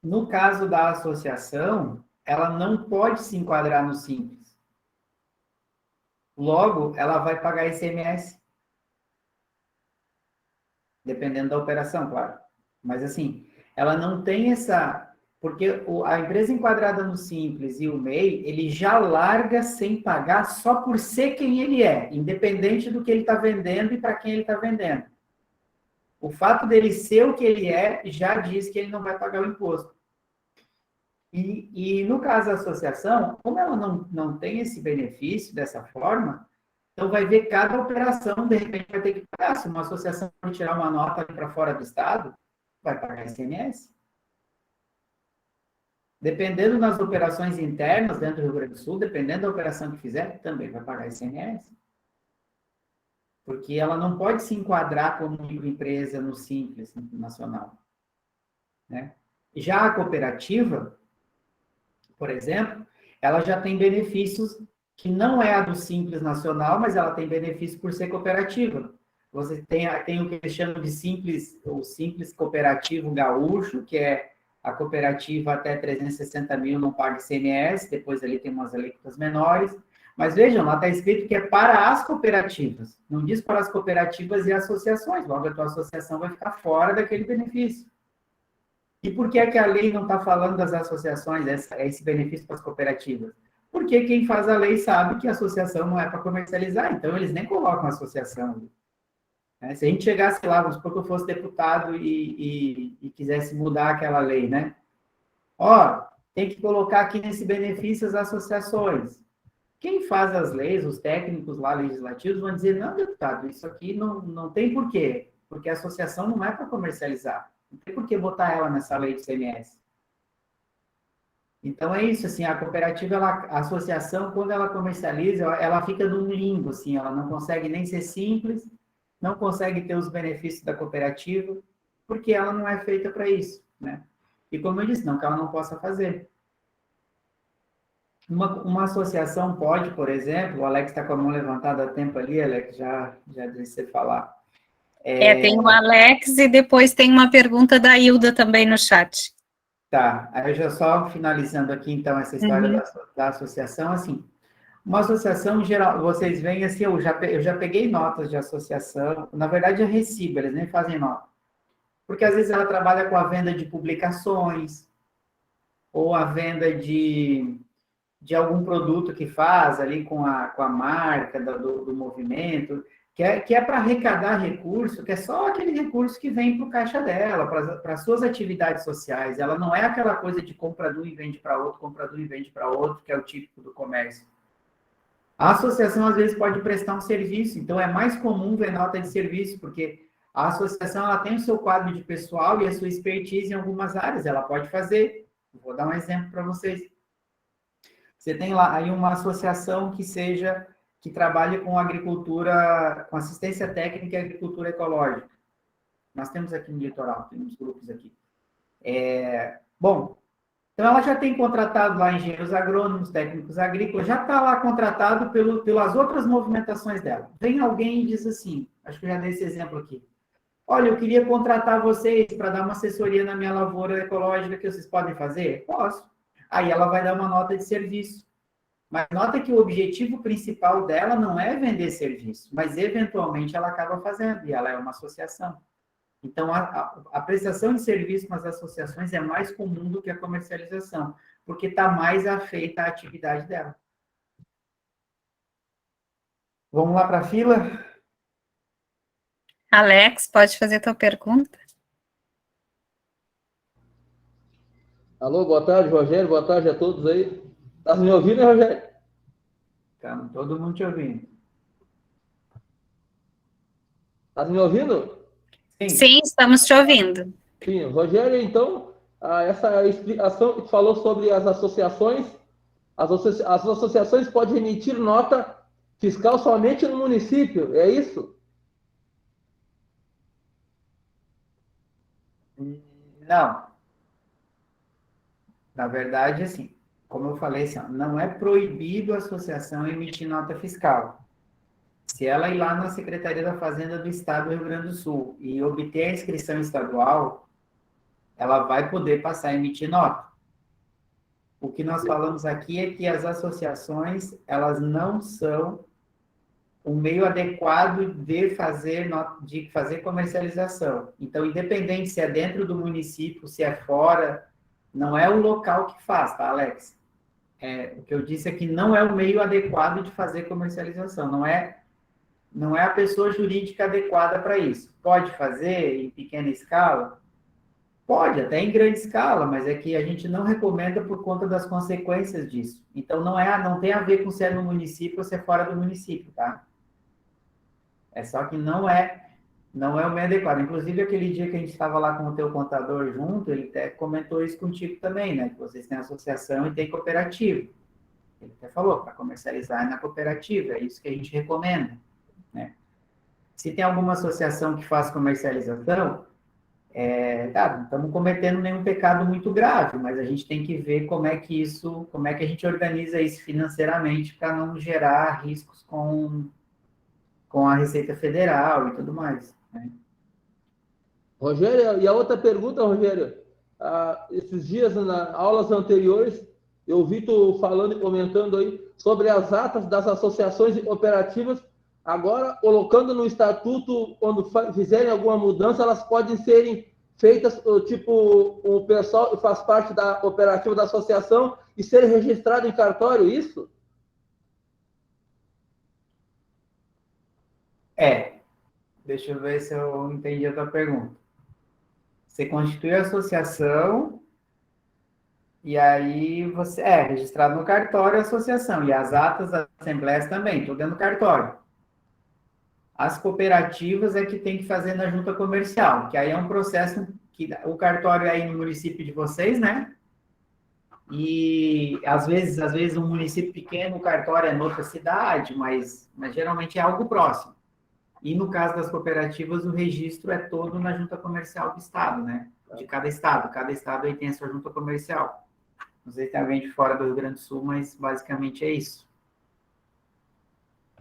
No caso da associação, ela não pode se enquadrar no Simples. Logo, ela vai pagar ICMS. Dependendo da operação, claro. Mas, assim, ela não tem essa... Porque a empresa enquadrada no Simples e o MEI, ele já larga sem pagar só por ser quem ele é, independente do que ele está vendendo e para quem ele está vendendo. O fato dele ser o que ele é, já diz que ele não vai pagar o imposto. E no caso da associação, como ela não tem esse benefício dessa forma, então vai ver cada operação, de repente vai ter que pagar. Se uma associação tirar uma nota para fora do estado, vai pagar ICMS. Dependendo das operações internas dentro do Rio Grande do Sul, dependendo da operação que fizer, também vai pagar ICMS. Porque ela não pode se enquadrar como microempresa no Simples Nacional, né? Já a cooperativa, por exemplo, ela já tem benefícios que não é a do Simples Nacional, mas ela tem benefício por ser cooperativa. Você tem o que eles chamam de o Simples Cooperativo Gaúcho, que é a cooperativa até 360 mil não paga ICMS, depois ali tem umas alíquotas menores. Mas vejam, lá está escrito que é para as cooperativas, não diz para as cooperativas e associações, logo a tua associação vai ficar fora daquele benefício. E por que é que a lei não está falando das associações, esse benefício para as cooperativas? Porque quem faz a lei sabe que a associação não é para comercializar, então eles nem colocam associação. Se a gente chegasse lá, vamos supor que eu fosse deputado e quisesse mudar aquela lei, né? Ó, tem que colocar aqui nesse benefício as associações. Quem faz as leis, os técnicos lá legislativos, vão dizer, não, deputado, isso aqui não tem porquê, porque a associação não é para comercializar. Não tem por que botar ela nessa lei de CMS. Então, é isso, assim, a cooperativa, a associação, quando ela comercializa, ela fica num limbo, assim, ela não consegue nem ser simples, não consegue ter os benefícios da cooperativa, porque ela não é feita para isso, né? E como eu disse, não que ela não possa fazer. Uma associação pode, por exemplo, o Alex está com a mão levantada há tempo ali, Alex, já disse você falar. Tem o Alex e depois tem uma pergunta da Hilda também no chat. Tá, aí eu já só finalizando aqui, então, essa história da associação, assim, Uma associação geral, vocês veem assim, eu já peguei notas de associação, na verdade é recibo, eles nem fazem nota. Porque às vezes ela trabalha com a venda de publicações, ou a venda de algum produto que faz ali com a marca do movimento, que é para arrecadar recurso, que é só aquele recurso que vem para o caixa dela, para as suas atividades sociais. Ela não é aquela coisa de compra de um e vende para outro, compra de um e vende para outro, que é o típico do comércio. A associação, às vezes, pode prestar um serviço, então é mais comum ver nota de serviço, porque a associação ela tem o seu quadro de pessoal e a sua expertise em algumas áreas, ela pode fazer. Vou dar um exemplo para vocês. Você tem lá aí uma associação que trabalhe com agricultura, com assistência técnica e agricultura ecológica. Nós temos aqui no litoral, temos grupos aqui. Bom, então ela já tem contratado lá engenheiros agrônomos, técnicos agrícolas, já está lá contratado pelas outras movimentações dela. Vem alguém e diz assim, acho que eu já dei esse exemplo aqui. Olha, eu queria contratar vocês para dar uma assessoria na minha lavoura ecológica que vocês podem fazer? Posso. Aí ela vai dar uma nota de serviço. Mas nota que o objetivo principal dela não é vender serviço, mas eventualmente ela acaba fazendo, e ela é uma associação. Então, a prestação de serviço nas associações é mais comum do que a comercialização, porque está mais afeita à atividade dela. Vamos lá para a fila? Alex, pode fazer a tua pergunta? Alô, boa tarde, Rogério. Boa tarde a todos aí. Tá me ouvindo, Rogério? Estamos todo mundo te ouvindo. Tá me ouvindo? Sim, estamos te ouvindo. Sim, Rogério, então, essa explicação que tu falou sobre as associações, as associações podem emitir nota fiscal somente no município, é isso? Não. Na verdade, assim, como eu falei, assim, não é proibido a associação emitir nota fiscal. Se ela ir lá na Secretaria da Fazenda do Estado do Rio Grande do Sul e obter a inscrição estadual, ela vai poder passar a emitir nota. O que nós falamos aqui é que as associações, elas não são o meio adequado de fazer comercialização. Então, independente se é dentro do município, se é fora, não é o local que faz, tá, Alex? O que eu disse é que não é o meio adequado de fazer comercialização, não é a pessoa jurídica adequada para isso. Pode fazer em pequena escala? Pode, até em grande escala, mas é que a gente não recomenda por conta das consequências disso. Então, não tem a ver com se é no município ou se é fora do município, tá? É só que não é o meio adequado. Inclusive, aquele dia que a gente estava lá com o teu contador junto, ele até comentou isso contigo também, né? Que vocês têm associação e tem cooperativa. Ele até falou, para comercializar na cooperativa, é isso que a gente recomenda, né? Se tem alguma associação que faz comercialização, não estamos cometendo nenhum pecado muito grave, mas a gente tem que ver como é que a gente organiza isso financeiramente para não gerar riscos com a Receita Federal e tudo mais, né? Rogério, e a outra pergunta, Rogério, esses dias, nas aulas anteriores, eu vi tu falando e comentando aí sobre as atas das associações e cooperativas. Agora, colocando no estatuto, quando fizerem alguma mudança, elas podem serem feitas, tipo, o pessoal que faz parte da cooperativa da associação e ser registrado em cartório, isso? Deixa eu ver se eu entendi a tua pergunta. Você constitui a associação e aí você é registrado no cartório a associação e as atas das assembleias também, tudo dentro do cartório. As cooperativas é que tem que fazer na junta comercial, que aí é um processo que o cartório é aí no município de vocês, né? E às vezes um município pequeno, o cartório é noutra cidade, mas geralmente é algo próximo. E no caso das cooperativas, o registro é todo na junta comercial do estado, né? De cada estado aí tem a sua junta comercial. Não sei se tem alguém de fora do Rio Grande do Sul, mas basicamente é isso.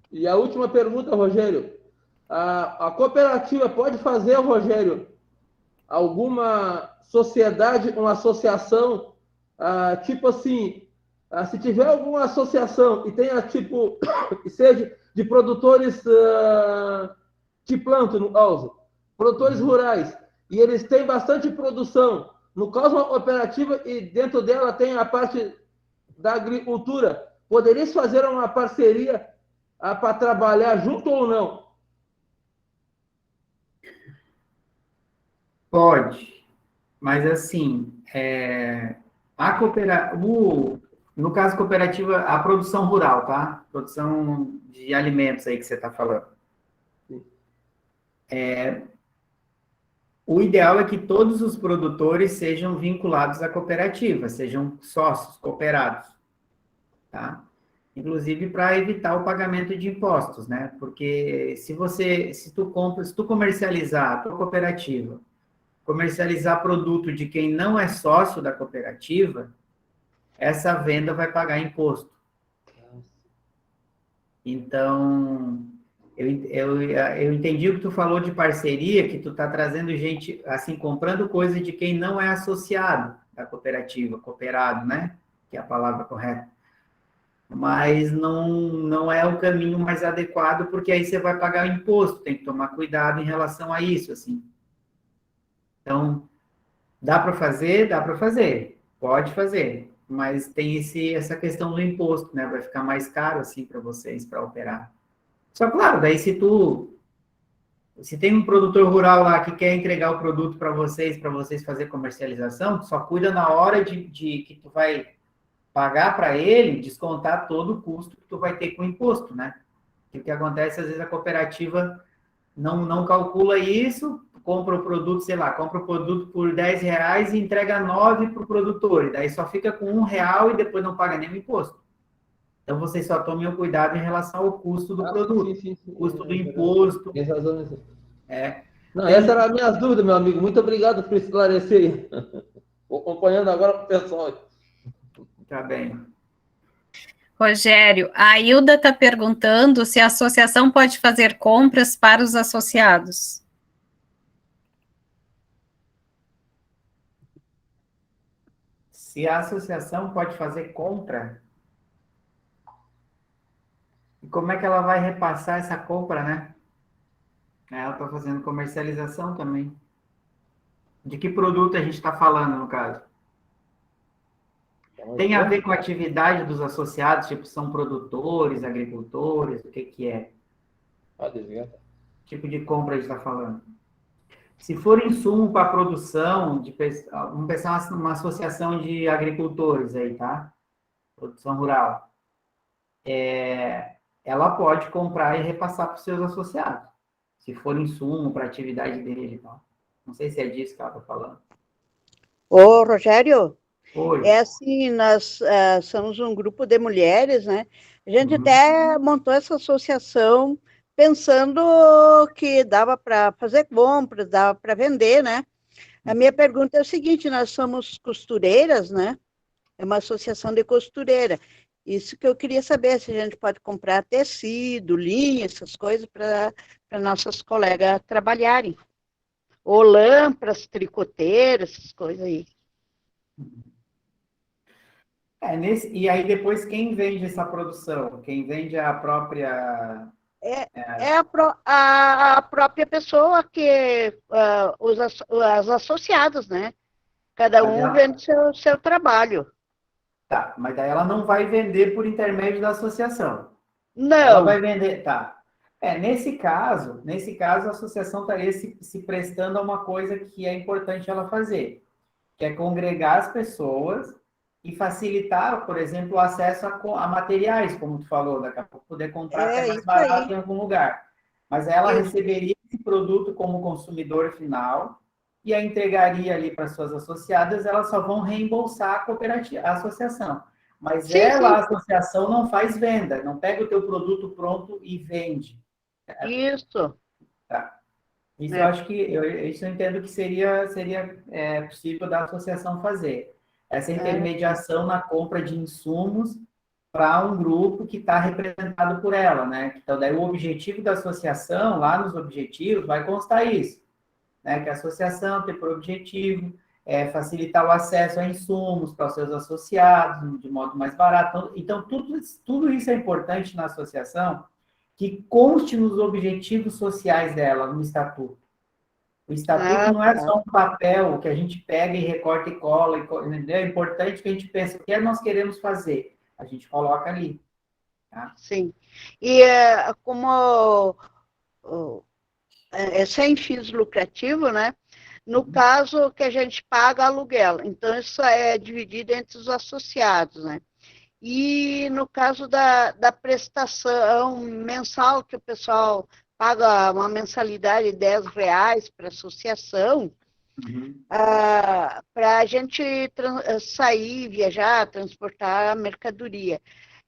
E a última pergunta, Rogério. A cooperativa pode fazer, Rogério, alguma sociedade, uma associação, tipo assim, Se tiver alguma associação e tenha, tipo, e seja de produtores de planta, no caso, produtores rurais, e eles têm bastante produção, no caso uma cooperativa, e dentro dela tem a parte da agricultura, poderias fazer uma parceria para trabalhar junto ou não? Pode, mas assim, no caso cooperativa, a produção rural, tá? Produção de alimentos aí que você está falando. O ideal é que todos os produtores sejam vinculados à cooperativa, sejam sócios, cooperados, tá? Inclusive para evitar o pagamento de impostos, né? Porque se tu comercializar a tua cooperativa, comercializar produto de quem não é sócio da cooperativa, essa venda vai pagar imposto. Então, eu entendi o que tu falou de parceria, que tu está trazendo gente, assim, comprando coisa de quem não é associado da cooperativa, cooperado, né? Que é a palavra correta. Mas não é o caminho mais adequado, porque aí você vai pagar o imposto, tem que tomar cuidado em relação a isso, assim. Então, dá para fazer, pode fazer, mas tem essa questão do imposto, né? Vai ficar mais caro, assim, para vocês, para operar. Só claro, daí se tem um produtor rural lá que quer entregar o produto para vocês fazer comercialização, só cuida na hora de que tu vai pagar para ele, descontar todo o custo que tu vai ter com o imposto, né? O que acontece, às vezes a cooperativa não calcula isso, compra o produto, sei lá, compra o produto por R$10 e entrega 9 para o produtor, e daí só fica com R$1 e depois não paga nem o imposto. Então, vocês só tomem o cuidado em relação ao custo do produto, Sim. custo do imposto. Tem razão nisso. É. Não, essa era a minha dúvida, meu amigo. Muito obrigado por esclarecer. Vou acompanhando agora o pessoal. Tá bem. Rogério, a Hilda está perguntando se a associação pode fazer compras para os associados. Se a associação pode fazer compra, e como é que ela vai repassar essa compra, né? Ela está fazendo comercialização também. De que produto a gente está falando, no caso? Tem a ver com a atividade dos associados, tipo, são produtores, agricultores, o que é? Tipo de compra a gente está falando. Se for insumo para produção, vamos pensar uma associação de agricultores aí, tá? Produção rural. Ela pode comprar e repassar para os seus associados. Se for insumo para a atividade dele e tal. Não sei se é disso que ela está falando. Ô, Rogério, Oi. é assim, nós somos um grupo de mulheres, né? A gente até montou essa associação pensando que dava para fazer compras, dava para vender, né? A minha pergunta é o seguinte, nós somos costureiras, né? É uma associação de costureira. Isso que eu queria saber, se a gente pode comprar tecido, linha, essas coisas, para nossas colegas trabalharem. Ou lã para as tricoteiras, essas coisas aí. E aí depois quem vende essa produção? Quem vende a própria... a própria pessoa que os associados, né? Cada um vende seu trabalho. Tá, mas daí ela não vai vender por intermédio da associação. Não. Ela vai vender, tá. Nesse caso, a associação estaria se prestando a uma coisa que é importante ela fazer, que é congregar as pessoas e facilitar, por exemplo, o acesso a materiais, como tu falou, daqui a pouco poder comprar até mais barato em algum lugar. Mas ela receberia esse produto como consumidor final e a entregaria ali para suas associadas, elas só vão reembolsar a cooperativa, a associação. Mas a associação não faz venda, não pega o teu produto pronto e vende. Isso. Tá. Isso eu acho que, isso eu entendo que seria possível da associação fazer. Essa intermediação na compra de insumos para um grupo que está representado por ela, né? Então, daí o objetivo da associação, lá nos objetivos, vai constar isso, né? Que a associação tem por objetivo facilitar o acesso a insumos para os seus associados, de modo mais barato. Então, tudo isso é importante na associação, que conste nos objetivos sociais dela, no estatuto. O estatuto não é só um papel que a gente pega e recorta e cola, entendeu? É importante que a gente pense o que nós queremos fazer. A gente coloca ali. Tá? Sim. E como é sem fins lucrativos, né? No caso que a gente paga aluguel. Então, isso é dividido entre os associados, né? E no caso da prestação mensal, que o pessoal paga uma mensalidade de R$ 10 para a associação, para a gente sair, viajar, transportar a mercadoria.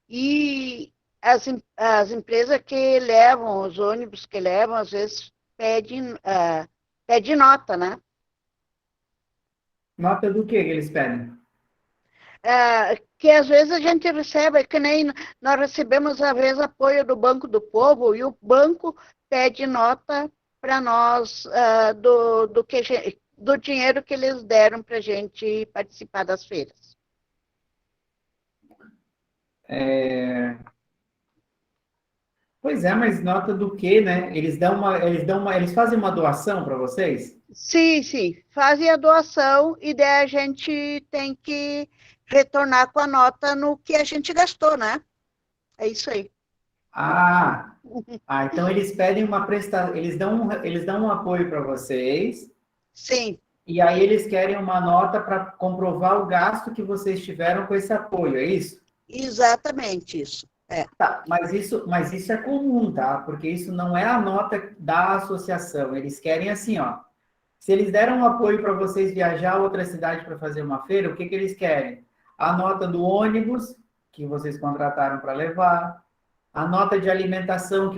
E as empresas que levam, os ônibus que levam, às vezes pede nota, né? Nota do que eles pedem? Que às vezes a gente recebe, que nem nós recebemos, às vezes, apoio do Banco do Povo, e o banco pede nota para nós do dinheiro que eles deram para a gente participar das feiras. Pois é, mas nota do quê, né? Eles fazem uma doação para vocês? Sim, sim. Fazem a doação e daí a gente tem que retornar com a nota no que a gente gastou, né? É isso aí. Então eles pedem uma prestação, eles dão um apoio para vocês. Sim. E aí eles querem uma nota para comprovar o gasto que vocês tiveram com esse apoio, é isso? Exatamente isso. Tá, mas isso é comum, tá? Porque isso não é a nota da associação. Eles querem assim, ó. Se eles deram um apoio para vocês viajar a outra cidade para fazer uma feira, o que eles querem? A nota do ônibus que vocês contrataram para levar, a nota de alimentação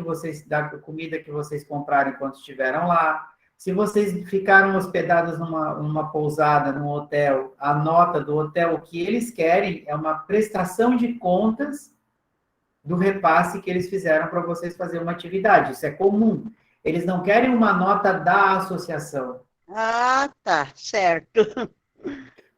da comida que vocês compraram enquanto estiveram lá. Se vocês ficaram hospedados numa pousada, num hotel, a nota do hotel, o que eles querem é uma prestação de contas do repasse que eles fizeram para vocês fazer uma atividade. Isso é comum. Eles não querem uma nota da associação. Tá, certo.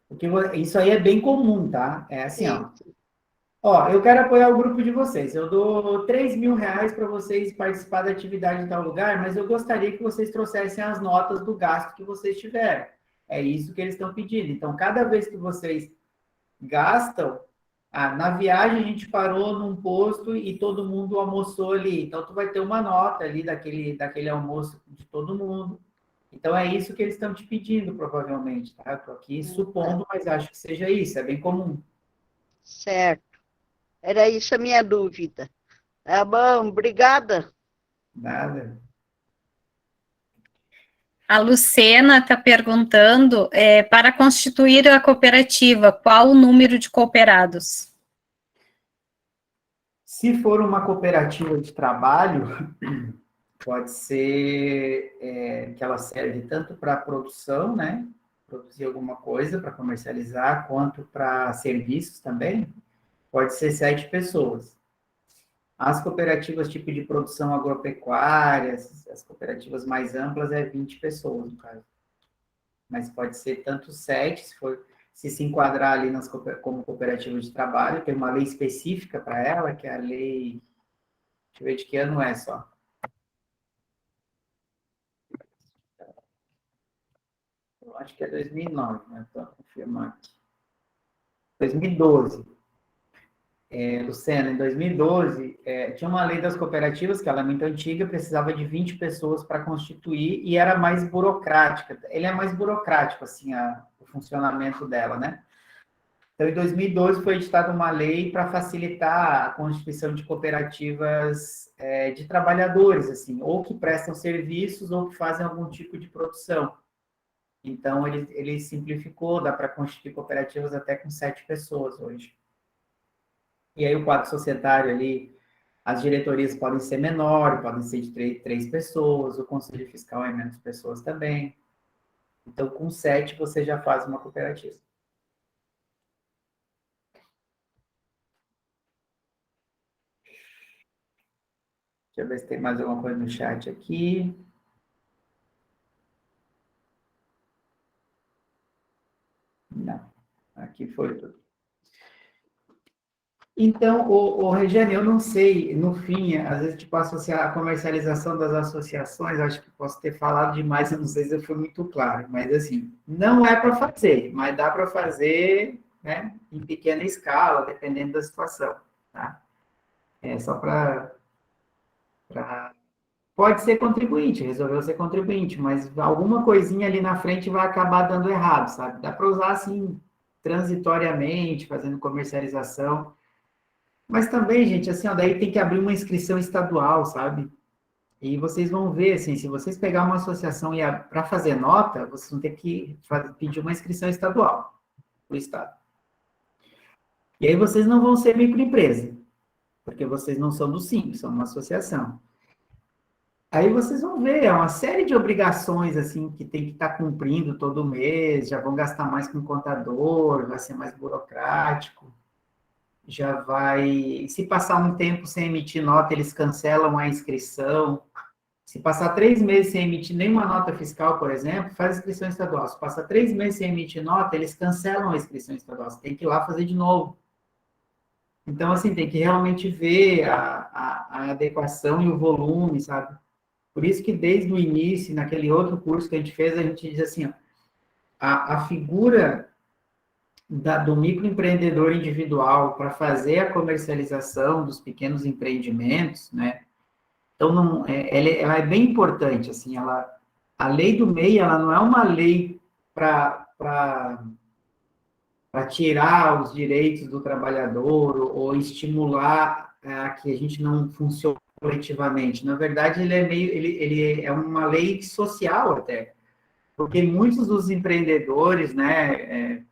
Porque isso aí é bem comum, tá? É assim, ó. Eu quero apoiar o grupo de vocês. Eu dou R$ 3.000 para vocês participar da atividade em tal lugar, mas eu gostaria que vocês trouxessem as notas do gasto que vocês tiveram. É isso que eles estão pedindo. Então, cada vez que vocês gastam, na viagem a gente parou num posto e todo mundo almoçou ali. Então, tu vai ter uma nota ali daquele almoço de todo mundo. Então, é isso que eles estão te pedindo, provavelmente, tá? Estou aqui supondo, mas acho que seja isso, é bem comum. Certo. Era isso a minha dúvida. Tá bom, obrigada. Nada. A Lucena está perguntando, para constituir a cooperativa, qual o número de cooperados? Se for uma cooperativa de trabalho, pode ser que ela serve tanto para produção, né? Produzir alguma coisa para comercializar, quanto para serviços também. Pode ser 7 pessoas. As cooperativas tipo de produção agropecuária, as cooperativas mais amplas, 20 pessoas, no caso. Mas pode ser tanto 7, se enquadrar ali como cooperativa de trabalho, tem uma lei específica para ela, que é a lei... Deixa eu ver de que ano é só. Eu acho que é 2009, né? Vou confirmar aqui. 2012. Luciana, em 2012, tinha uma lei das cooperativas, que ela é muito antiga, precisava de 20 pessoas para constituir, e era mais burocrática. Ele é mais burocrático, assim, o funcionamento dela, né? Então, em 2012, foi editada uma lei para facilitar a constituição de cooperativas de trabalhadores, assim, ou que prestam serviços, ou que fazem algum tipo de produção. Então, ele simplificou, dá para constituir cooperativas até com 7 pessoas hoje. E aí o quadro societário ali, as diretorias podem ser menores, podem ser de 3 pessoas, o conselho fiscal é menos pessoas também. Então, com 7 você já faz uma cooperativa. Deixa eu ver se tem mais alguma coisa no chat aqui. Não, aqui foi tudo. Então, o Regiane, eu não sei, no fim, às vezes, tipo, associar a comercialização das associações, acho que posso ter falado demais, eu não sei se eu fui muito claro, mas, assim, não é para fazer, mas dá para fazer, né, em pequena escala, dependendo da situação, tá? É só para... Pode ser contribuinte, resolveu ser contribuinte, mas alguma coisinha ali na frente vai acabar dando errado, sabe? Dá para usar, assim, transitoriamente, fazendo comercialização. Mas também, gente, assim, ó, daí tem que abrir uma inscrição estadual, sabe? E vocês vão ver, assim, se vocês pegar uma associação e para fazer nota, vocês vão ter que pedir uma inscrição estadual para o Estado. E aí vocês não vão ser microempresa, porque vocês não são do Simples, são uma associação. Aí vocês vão ver, é uma série de obrigações, assim, que tem que estar cumprindo todo mês, já vão gastar mais com contador, vai ser mais burocrático. Já vai... Se passar um tempo sem emitir nota, eles cancelam a inscrição. Se passar 3 meses sem emitir nenhuma nota fiscal, por exemplo, faz inscrição estadual. Se passar 3 meses sem emitir nota, eles cancelam a inscrição estadual. Você tem que ir lá fazer de novo. Então, assim, tem que realmente ver a adequação e o volume, sabe? Por isso que desde o início, naquele outro curso que a gente fez, a gente diz assim, ó, a figura do microempreendedor individual para fazer a comercialização dos pequenos empreendimentos, né? Então, ela é bem importante, assim, a lei do MEI, ela não é uma lei para tirar os direitos do trabalhador ou estimular que a gente não funcione coletivamente. Na verdade, ele é uma lei social até, porque muitos dos empreendedores, né,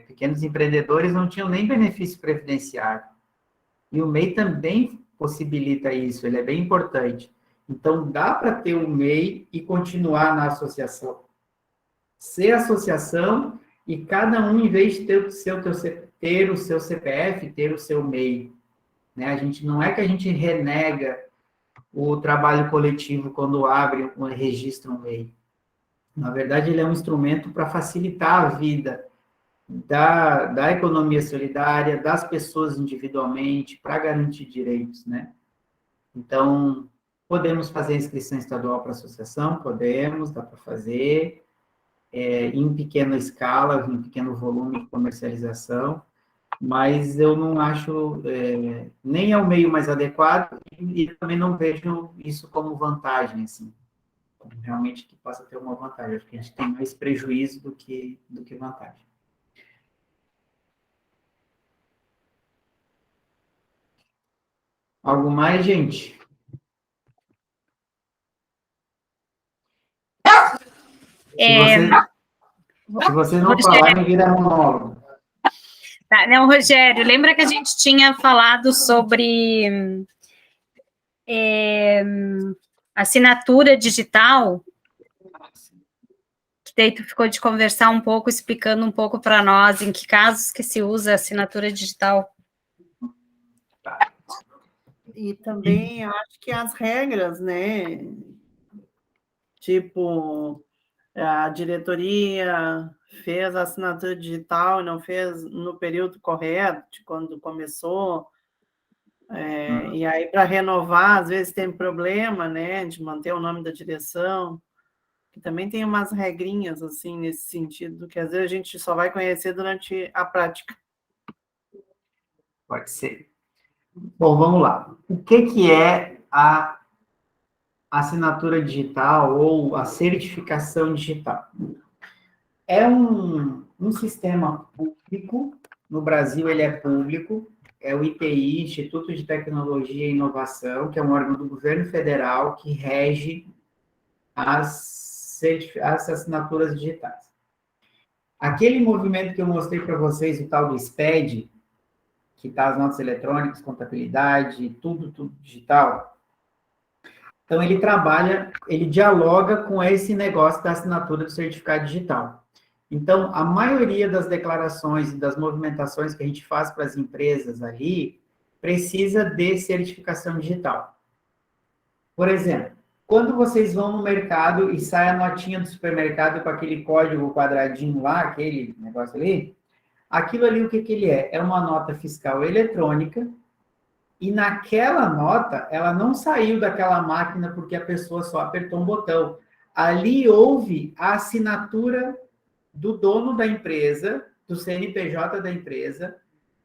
pequenos empreendedores não tinham nem benefício previdenciário. E o MEI também possibilita isso, ele é bem importante. Então, dá para ter o MEI e continuar na associação. Ser associação e cada um, em vez de ter o seu CPF, ter o seu MEI. Né? Não é que a gente renega o trabalho coletivo quando abre um registro um MEI. Na verdade, ele é um instrumento para facilitar a vida da economia solidária, das pessoas individualmente, para garantir direitos, né? Então, podemos fazer inscrição estadual para associação? Podemos, dá para fazer, em pequena escala, em pequeno volume de comercialização, mas eu não acho, nem é o meio mais adequado, e também não vejo isso como vantagem, assim, realmente que possa ter uma vantagem, acho que a gente tem mais prejuízo do que vantagem. Algo mais, gente? Se você não falar, me vira monólogo. Tá, não, Rogério, lembra que a gente tinha falado sobre assinatura digital? Que daí tu ficou de conversar um pouco, explicando um pouco para nós em que casos que se usa assinatura digital. E também acho que as regras, né? Tipo, a diretoria fez a assinatura digital e não fez no período correto, de quando começou. E aí, para renovar, às vezes tem problema, né? De manter o nome da direção. Que também tem umas regrinhas, assim, nesse sentido, que às vezes a gente só vai conhecer durante a prática. Pode ser. Bom, vamos lá. O que é a assinatura digital ou a certificação digital? É um sistema público, no Brasil ele é público, é o ITI, Instituto de Tecnologia e Inovação, que é um órgão do governo federal que rege as assinaturas digitais. Aquele movimento que eu mostrei para vocês, o tal do SPED, que está as notas eletrônicas, contabilidade, tudo digital. Então, ele dialoga com esse negócio da assinatura do certificado digital. Então, a maioria das declarações e das movimentações que a gente faz para as empresas ali, precisa de certificação digital. Por exemplo, Quando vocês vão no mercado e sai a notinha do supermercado com aquele código quadradinho lá, aquele negócio ali, aquilo ali o que ele é? É uma nota fiscal eletrônica e naquela nota, ela não saiu daquela máquina porque a pessoa só apertou um botão. Ali houve a assinatura do dono da empresa, do CNPJ da empresa,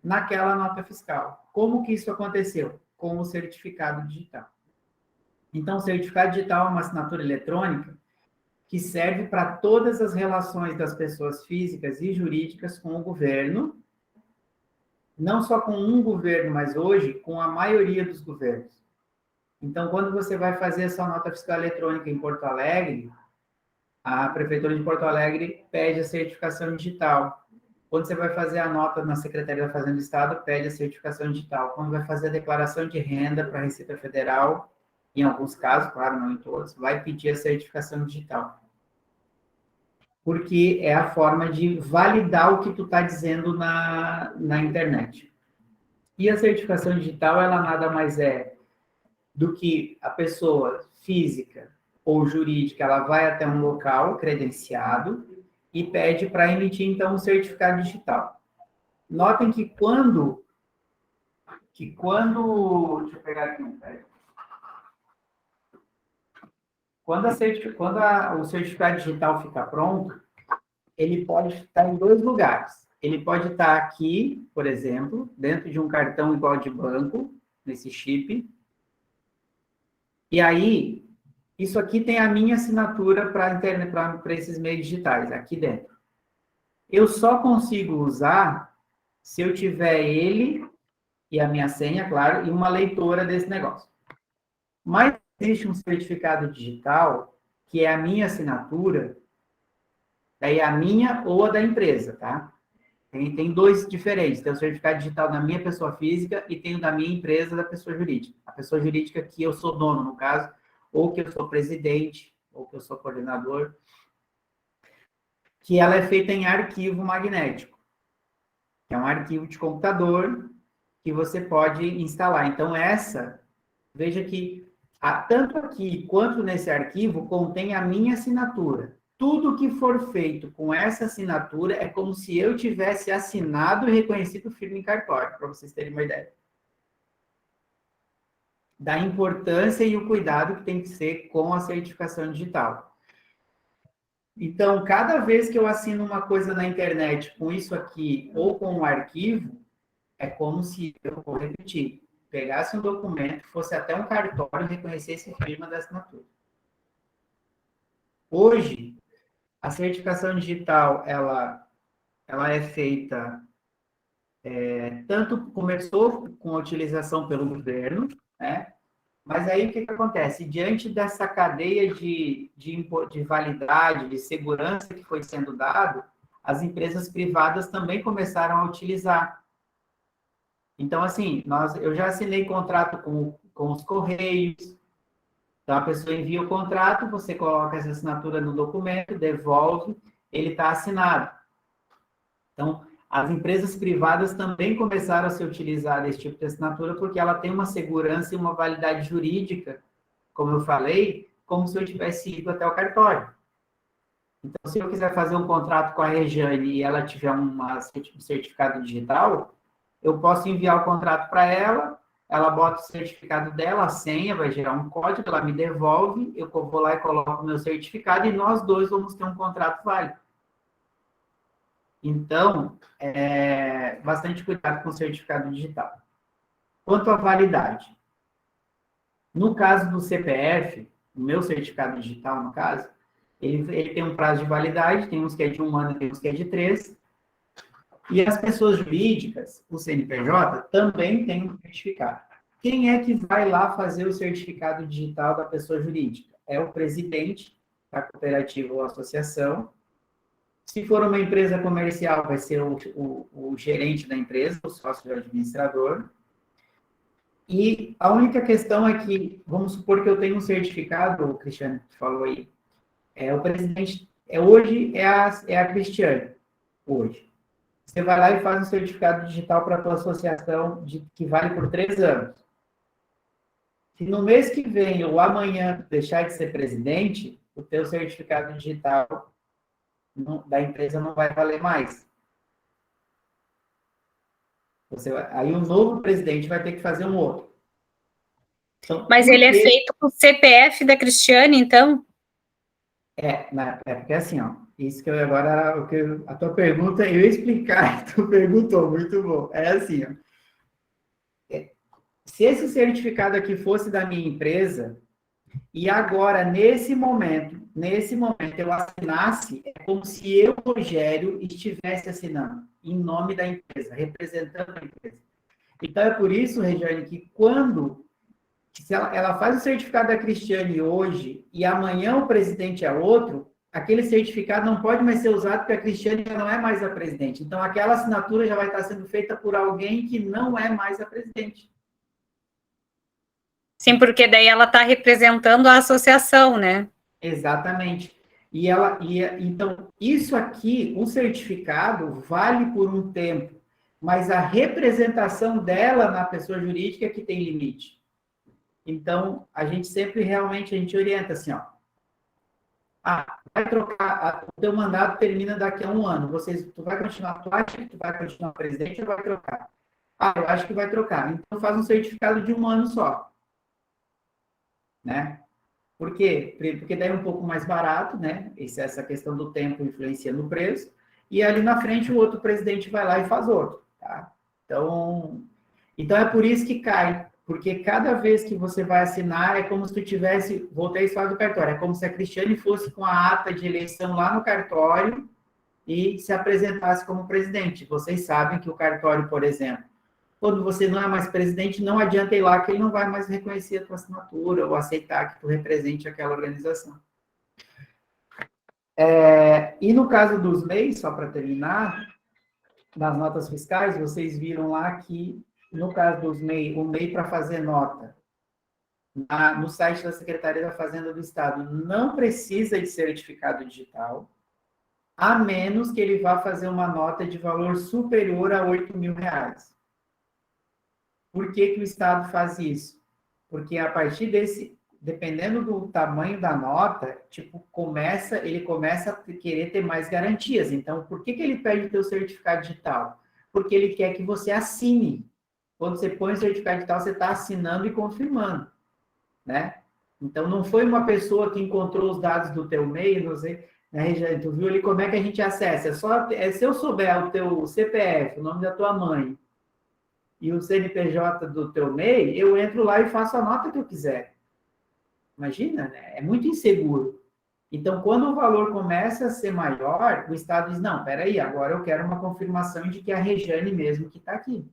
naquela nota fiscal. Como que isso aconteceu? Com o certificado digital. Então, o certificado digital é uma assinatura eletrônica que serve para todas as relações das pessoas físicas e jurídicas com o governo, não só com um governo, mas hoje com a maioria dos governos. Então, quando você vai fazer a sua nota fiscal eletrônica em Porto Alegre, a Prefeitura de Porto Alegre pede a certificação digital. Quando você vai fazer a nota na Secretaria da Fazenda do Estado, pede a certificação digital. Quando vai fazer a declaração de renda para a Receita Federal, em alguns casos, claro, não em todos, vai pedir a certificação digital. Porque é a forma de validar o que tu está dizendo na internet. E a certificação digital, ela nada mais é do que a pessoa física ou jurídica, ela vai até um local credenciado e pede para emitir, então, um certificado digital. Notem que quando deixa eu pegar aqui um pé. Quando o certificado digital ficar pronto, ele pode estar em 2 lugares. Ele pode estar aqui, por exemplo, dentro de um cartão igual de banco, nesse chip. E aí, isso aqui tem a minha assinatura para esses meios digitais, aqui dentro. Eu só consigo usar se eu tiver ele e a minha senha, claro, e uma leitora desse negócio. Mas existe um certificado digital, que é a minha assinatura, daí a minha ou a da empresa, tá? Tem 2 diferentes, tem o certificado digital da minha pessoa física e tem o da minha empresa, da pessoa jurídica. A pessoa jurídica que eu sou dono, no caso, ou que eu sou presidente, ou que eu sou coordenador, que ela é feita em arquivo magnético, que é um arquivo de computador que você pode instalar. Então, veja que tanto aqui quanto nesse arquivo contém a minha assinatura. Tudo que for feito com essa assinatura é como se eu tivesse assinado e reconhecido firme em cartório, para vocês terem uma ideia. Da importância e o cuidado que tem que ser com a certificação digital. Então, cada vez que eu assino uma coisa na internet com isso aqui ou com um arquivo, é como se, eu vou repetir, pegasse um documento, fosse até um cartório e reconhecesse a firma da assinatura. Hoje, a certificação digital, ela é feita, tanto começou com a utilização pelo governo, né? Mas aí o que acontece? Diante dessa cadeia de validade, de segurança que foi sendo dado, as empresas privadas também começaram a utilizar. Então, assim, eu já assinei contrato com os Correios. Então, a pessoa envia o contrato, você coloca essa assinatura no documento, devolve, ele está assinado. Então, as empresas privadas também começaram a se utilizar desse tipo de assinatura porque ela tem uma segurança e uma validade jurídica, como eu falei, como se eu tivesse ido até o cartório. Então, se eu quiser fazer um contrato com a Rejane e ela tiver um certificado digital, eu posso enviar o contrato para ela, ela bota o certificado dela, a senha, vai gerar um código, ela me devolve, eu vou lá e coloco o meu certificado e nós dois vamos ter um contrato válido. Então, bastante cuidado com o certificado digital. Quanto à validade. No caso do CPF, o meu certificado digital, no caso, ele tem um prazo de validade, tem uns que é de 1 ano, tem uns que é de 3. E as pessoas jurídicas, o CNPJ, também tem um certificado. Quem é que vai lá fazer o certificado digital da pessoa jurídica? É o presidente da cooperativa ou associação. Se for uma empresa comercial, vai ser o gerente da empresa, o sócio administrador. E a única questão é que, vamos supor que eu tenho um certificado, o Cristiano falou aí, o presidente, hoje é a Cristiane, hoje. Você vai lá e faz um certificado digital para a tua associação que vale por 3 anos. Se no mês que vem ou amanhã deixar de ser presidente, o teu certificado digital da empresa não vai valer mais. Aí o novo presidente vai ter que fazer um outro. Então, Mas ele é feito com o CPF da Cristiane, então? Porque assim, ó, isso que eu agora, a tua pergunta, eu ia explicar, tu perguntou, muito bom. É assim, ó. Se esse certificado aqui fosse da minha empresa, e agora, nesse momento, eu assinasse, é como se eu, Rogério, estivesse assinando, em nome da empresa, representando a empresa. Então, é por isso, Regiane, que se ela faz o certificado da Cristiane hoje, e amanhã o presidente é outro, aquele certificado não pode mais ser usado, porque a Cristiane já não é mais a presidente. Então, aquela assinatura já vai estar sendo feita por alguém que não é mais a presidente. Sim, porque daí ela está representando a associação, né? Exatamente. Então, isso aqui, um certificado, vale por um tempo, mas a representação dela na pessoa jurídica é que tem limite. Então, a gente sempre realmente, a gente orienta assim, ó. Vai trocar, o teu mandato termina daqui a 1 ano. Tu vai continuar, tu acha que tu vai continuar presidente ou vai trocar? Eu acho que vai trocar. Então, faz um certificado de 1 ano só. Né? Por quê? Porque daí é um pouco mais barato, né? Essa questão do tempo influencia no preço. E ali na frente o outro presidente vai lá e faz outro, tá? Então é por isso que cai. Porque cada vez que você vai assinar, é como se tu tivesse... Voltei a falar do cartório. É como se a Cristiane fosse com a ata de eleição lá no cartório e se apresentasse como presidente. Vocês sabem que o cartório, por exemplo, quando você não é mais presidente, não adianta ir lá que ele não vai mais reconhecer a tua assinatura ou aceitar que tu represente aquela organização. E no caso dos MEIs, só para terminar, das notas fiscais, vocês viram lá que, no caso dos MEI, o MEI para fazer nota no site da Secretaria da Fazenda do Estado não precisa de certificado digital, a menos que ele vá fazer uma nota de valor superior a R$8.000. Por que o Estado faz isso? Porque a partir desse, dependendo do tamanho da nota, ele começa a querer ter mais garantias. Então, por que ele pede o teu certificado digital? Porque ele quer que você assine. Quando você põe o certificado digital, você está assinando e confirmando, né? Então, não foi uma pessoa que encontrou os dados do teu MEI, não sei, né, tu viu ali como é que a gente acessa? Se eu souber o teu CPF, o nome da tua mãe, e o CNPJ do teu MEI, eu entro lá e faço a nota que eu quiser. Imagina, né? É muito inseguro. Então, quando o valor começa a ser maior, o Estado diz, não, peraí, agora eu quero uma confirmação de que é a Regiane mesmo que está aqui,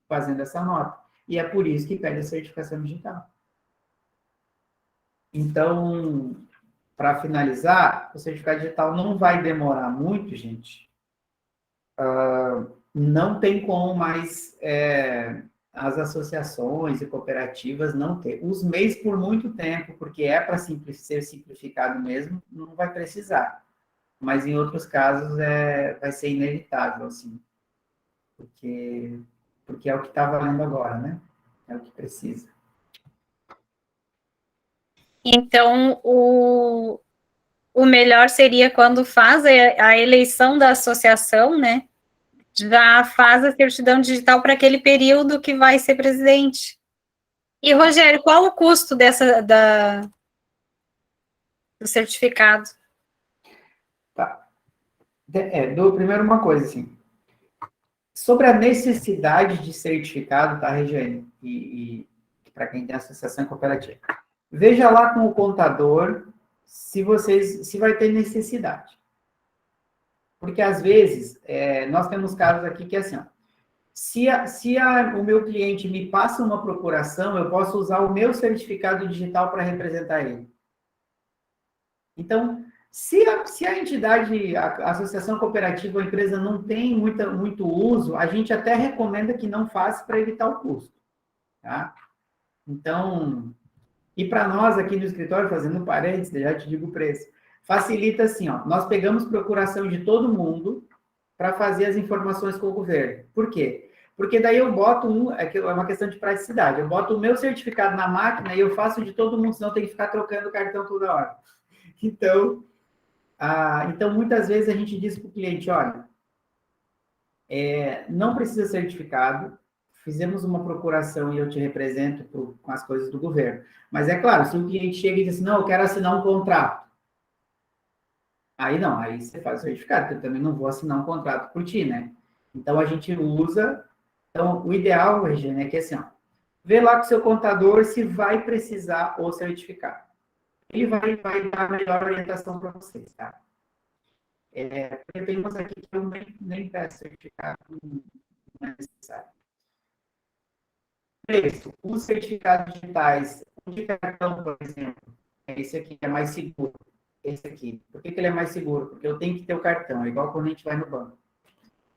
fazendo essa nota. E é por isso que pede a certificação digital. Então, para finalizar, o certificado digital não vai demorar muito, gente. Não tem como mais as associações e cooperativas não ter. Os MEIs, por muito tempo, porque é para ser simplificado mesmo, não vai precisar. Mas em outros casos vai ser inevitável, assim. Porque é o que está valendo agora, né? É o que precisa. Então, o melhor seria quando faz a eleição da associação, né? Já faz a certidão digital para aquele período que vai ser presidente. E, Rogério, qual o custo do certificado? Tá. Primeiro uma coisa, assim. Sobre a necessidade de certificado, tá, Regiane? E para quem tem associação cooperativa. Veja lá com o contador se vai ter necessidade. Porque, às vezes, nós temos casos aqui que é assim, ó, se o meu cliente me passa uma procuração, eu posso usar o meu certificado digital para representar ele. Então, se a entidade, a associação cooperativa ou empresa não tem muito uso, a gente até recomenda que não faça para evitar o custo. Tá? Então, e para nós aqui no escritório, fazendo parênteses, já te digo o preço, facilita assim, ó, nós pegamos procuração de todo mundo para fazer as informações com o governo. Por quê? Porque daí eu boto é uma questão de praticidade, eu boto o meu certificado na máquina e eu faço de todo mundo, senão tem que ficar trocando o cartão toda hora. Então, muitas vezes a gente diz para o cliente, olha, não precisa certificado, fizemos uma procuração e eu te represento com as coisas do governo. Mas é claro, se o cliente chega e diz, não, eu quero assinar um contrato, aí não, aí você faz o certificado, porque eu também não vou assinar um contrato por ti, né? Então, a gente usa... Então, o ideal, Regina, é que assim, ó, vê lá com o seu contador se vai precisar o certificado. Ele vai dar a melhor orientação para vocês, tá? Porque tem umas aqui que eu nem peço certificado, não é necessário. Preço, os certificados digitais, o de cartão, por exemplo, esse aqui é mais seguro. Esse aqui. Por que ele é mais seguro? Porque eu tenho que ter o cartão, é igual quando a gente vai no banco.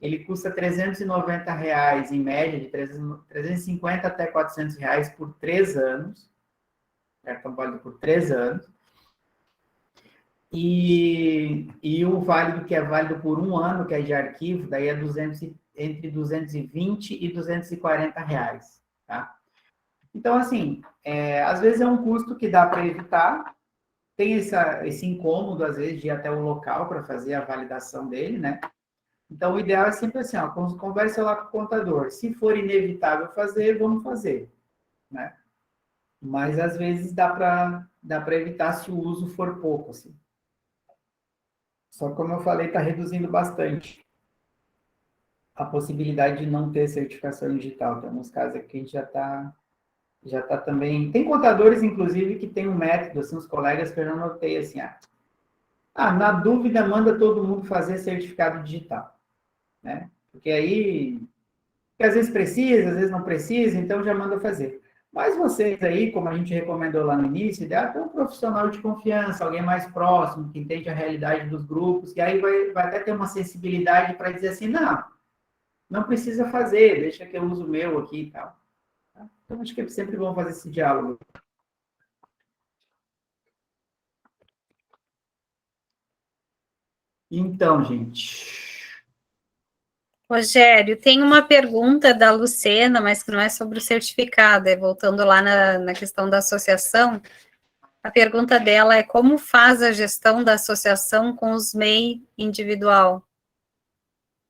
Ele custa R$390, em média, de 350 até R$400 por 3 anos. O cartão válido por 3 anos. E o válido, que é válido por 1 ano, que é de arquivo, daí é entre 220 e R$240. Tá? Então, assim, às vezes é um custo que dá para evitar. Tem esse incômodo, às vezes, de ir até o local para fazer a validação dele, né? Então, o ideal é sempre assim, ó, converse lá com o contador. Se for inevitável fazer, vamos fazer, né? Mas, às vezes, dá para evitar se o uso for pouco, assim. Só que, como eu falei, está reduzindo bastante a possibilidade de não ter certificação digital. Tem alguns casos aqui que a gente já está também... Tem contadores, inclusive, que tem um método, assim, os colegas que eu já notei, assim, na dúvida, manda todo mundo fazer certificado digital. Né? Porque às vezes precisa, às vezes não precisa, então já manda fazer. Mas vocês aí, como a gente recomendou lá no início, ideal ter um profissional de confiança, alguém mais próximo, que entende a realidade dos grupos, que aí vai até ter uma sensibilidade para dizer assim, não precisa fazer, deixa que eu uso o meu aqui e tal. Então, acho que é sempre bom fazer esse diálogo. Então, gente... Rogério, tem uma pergunta da Lucena, mas que não é sobre o certificado, voltando lá na questão da associação. A pergunta dela é como faz a gestão da associação com os MEI individual?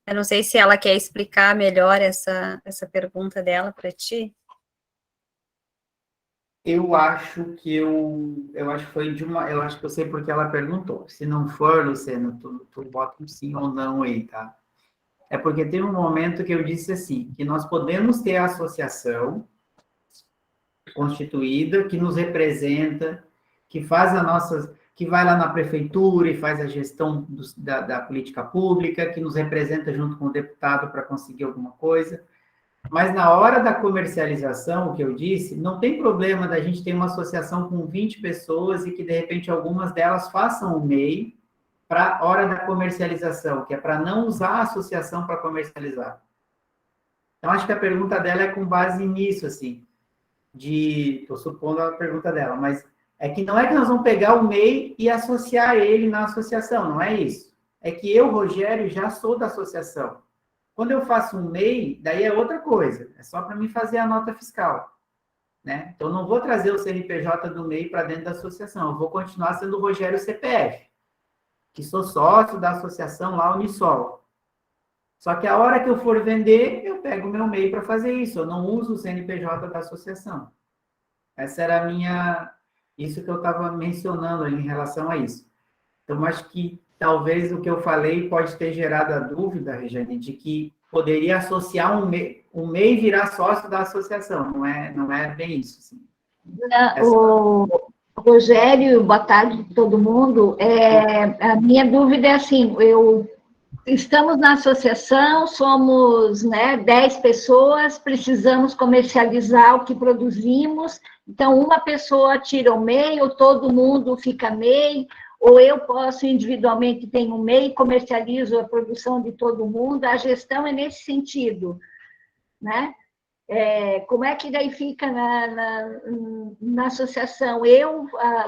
Eu não sei se ela quer explicar melhor essa pergunta dela para ti. Eu acho que foi eu acho que eu sei porque ela perguntou. Se não for, Luciano, tu bota um sim ou não aí, tá? É porque tem um momento que eu disse assim, que nós podemos ter a associação constituída, que nos representa, que faz que vai lá na prefeitura e faz a gestão da política pública, que nos representa junto com o deputado para conseguir alguma coisa. Mas na hora da comercialização, o que eu disse, não tem problema da gente ter uma associação com 20 pessoas e que, de repente, algumas delas façam o MEI, para a hora da comercialização, que é para não usar a associação para comercializar. Então, acho que a pergunta dela é com base nisso, assim, estou supondo a pergunta dela, mas é que não é que nós vamos pegar o MEI e associar ele na associação, não é isso. É que eu, Rogério, já sou da associação. Quando eu faço um MEI, daí é outra coisa, é só para mim fazer a nota fiscal, né? Então, eu não vou trazer o CNPJ do MEI para dentro da associação, eu vou continuar sendo o Rogério CPF, que sou sócio da associação lá, Unisol. Só que a hora que eu for vender, eu pego o meu MEI para fazer isso. Eu não uso o CNPJ da associação. Essa era isso que eu estava mencionando ali em relação a isso. Então, acho que talvez o que eu falei pode ter gerado a dúvida, Regiane, de que poderia associar o MEI virar sócio da associação. Não é bem isso. Assim. Rogério, boa tarde a todo mundo. A minha dúvida é assim, estamos na associação, somos 10 pessoas, precisamos comercializar o que produzimos, então uma pessoa tira o MEI, ou todo mundo fica MEI, ou eu posso individualmente ter um MEI, comercializo a produção de todo mundo, a gestão é nesse sentido, né? Como é que daí fica na associação?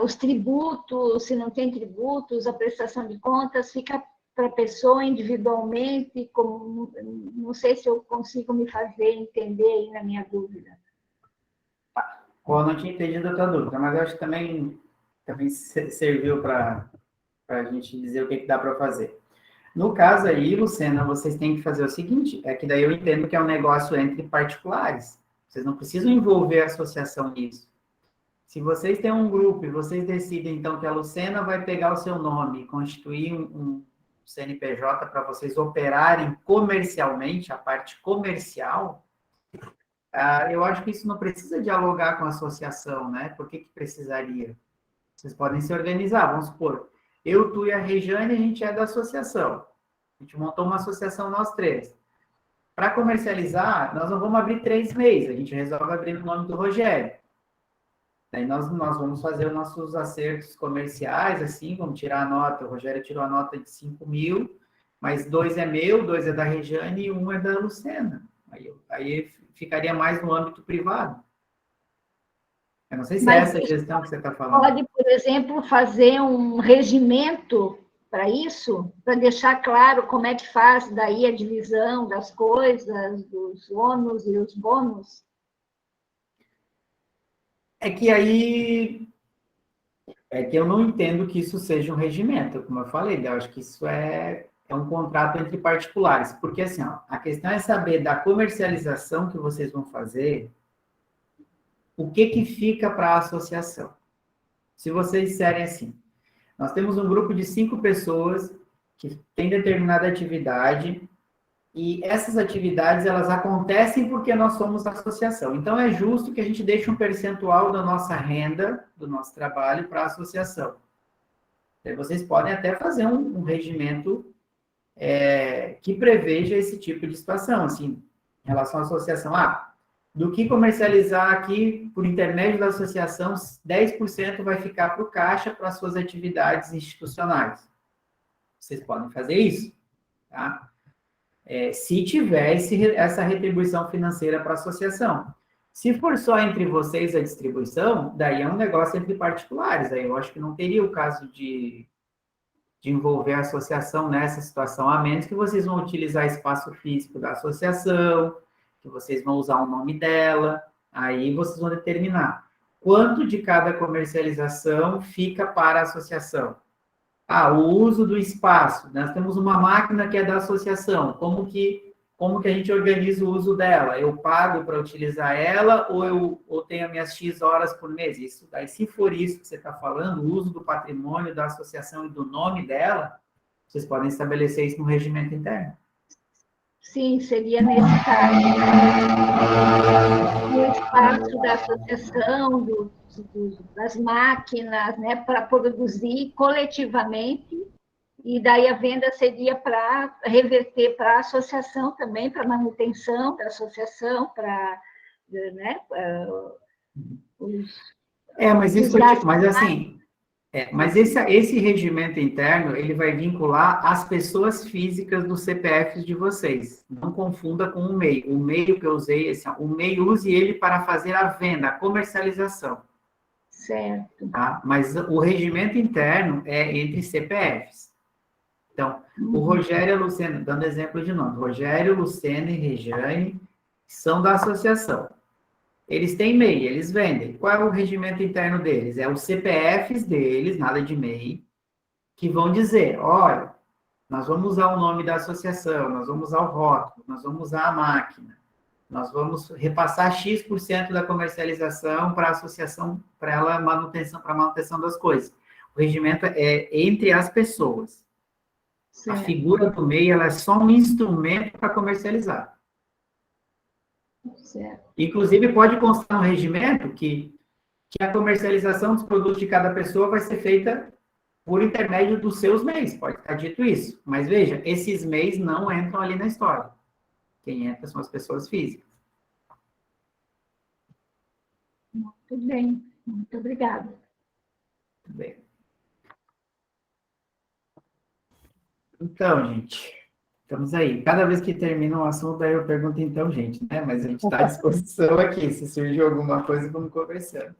Os tributos, se não tem tributos, a prestação de contas fica para a pessoa individualmente, como, não sei se eu consigo me fazer entender aí na minha dúvida. Eu não tinha entendido a tua dúvida, mas eu acho que também serviu para a gente dizer o que dá para fazer. No caso aí, Lucena, vocês têm que fazer o seguinte, é que daí eu entendo que é um negócio entre particulares. Vocês não precisam envolver a associação nisso. Se vocês têm um grupo e vocês decidem, então, que a Lucena vai pegar o seu nome e constituir um CNPJ para vocês operarem comercialmente, a parte comercial, eu acho que isso não precisa dialogar com a associação, né? Por que precisaria? Vocês podem se organizar, vamos supor, eu, tu e a Regiane, a gente é da associação. A gente montou uma associação nós três. Para comercializar, nós não vamos abrir 3 meses, a gente resolve abrir o nome do Rogério. Daí nós vamos fazer os nossos acertos comerciais, assim, vamos tirar a nota, o Rogério tirou a nota de 5 mil, mas 2 é meu, 2 é da Regiane e 1 é da Lucena. Aí ficaria mais no âmbito privado. Eu não sei se é essa a gestão que você está falando. Pode, por exemplo, fazer um regimento para isso, para deixar claro como é que faz daí a divisão das coisas, dos ônus e os bônus? É que aí... É que eu não entendo que isso seja um regimento, como eu falei, eu acho que isso é um contrato entre particulares, porque assim, ó, a questão é saber da comercialização que vocês vão fazer, o que fica para a associação. Se vocês disserem assim, nós temos um grupo de 5 pessoas que tem determinada atividade, e essas atividades, elas acontecem porque nós somos associação. Então, é justo que a gente deixe um percentual da nossa renda, do nosso trabalho, para a associação. Aí vocês podem até fazer um regimento que preveja esse tipo de situação, assim, em relação à associação. Do que comercializar aqui, por intermédio da associação, 10% vai ficar para o caixa para as suas atividades institucionais. Vocês podem fazer isso, tá? Se tiver essa retribuição financeira para a associação. Se for só entre vocês a distribuição, daí é um negócio entre particulares. Aí eu acho que não teria o caso de envolver a associação nessa situação, a menos que vocês vão utilizar espaço físico da associação, que vocês vão usar o nome dela, aí vocês vão determinar quanto de cada comercialização fica para a associação. O uso do espaço. Nós temos uma máquina que é da associação. Como que a gente organiza o uso dela? Eu pago para utilizar ela ou tenho as minhas X horas por mês? Isso daí, se for isso que você está falando, o uso do patrimônio da associação e do nome dela, vocês podem estabelecer isso no regimento interno. Sim, seria nesse caso. O espaço da associação, das máquinas, né, para produzir coletivamente, e daí a venda seria para reverter para a associação também, para manutenção da associação, para, né, mas esse regimento interno, ele vai vincular as pessoas físicas dos CPFs de vocês. Não confunda com o MEI. O MEI que eu usei, o MEI use ele para fazer a venda, a comercialização. Certo. Tá? Mas o regimento interno é entre CPFs. Então, o Rogério e a Lucena, dando exemplo de nome, Rogério, Lucena e Regiane são da associação. Eles têm MEI, eles vendem. Qual é o regimento interno deles? É os CPFs deles, nada de MEI, que vão dizer, olha, nós vamos usar o nome da associação, nós vamos usar o rótulo, nós vamos usar a máquina, nós vamos repassar X% da comercialização para a associação, para a manutenção das coisas. O regimento é entre as pessoas. Certo. A figura do MEI, ela é só um instrumento para comercializar. Certo. Inclusive, pode constar no regimento que a comercialização dos produtos de cada pessoa vai ser feita por intermédio dos seus MEIs, pode estar dito isso. Mas veja, esses MEIs não entram ali na história. Quem entra são as pessoas físicas. Muito bem, muito obrigada. Muito bem. Então, gente, estamos aí. Cada vez que termina um assunto, aí eu pergunto então, gente, né? Mas a gente está à disposição aqui. Se surgiu alguma coisa, vamos conversando.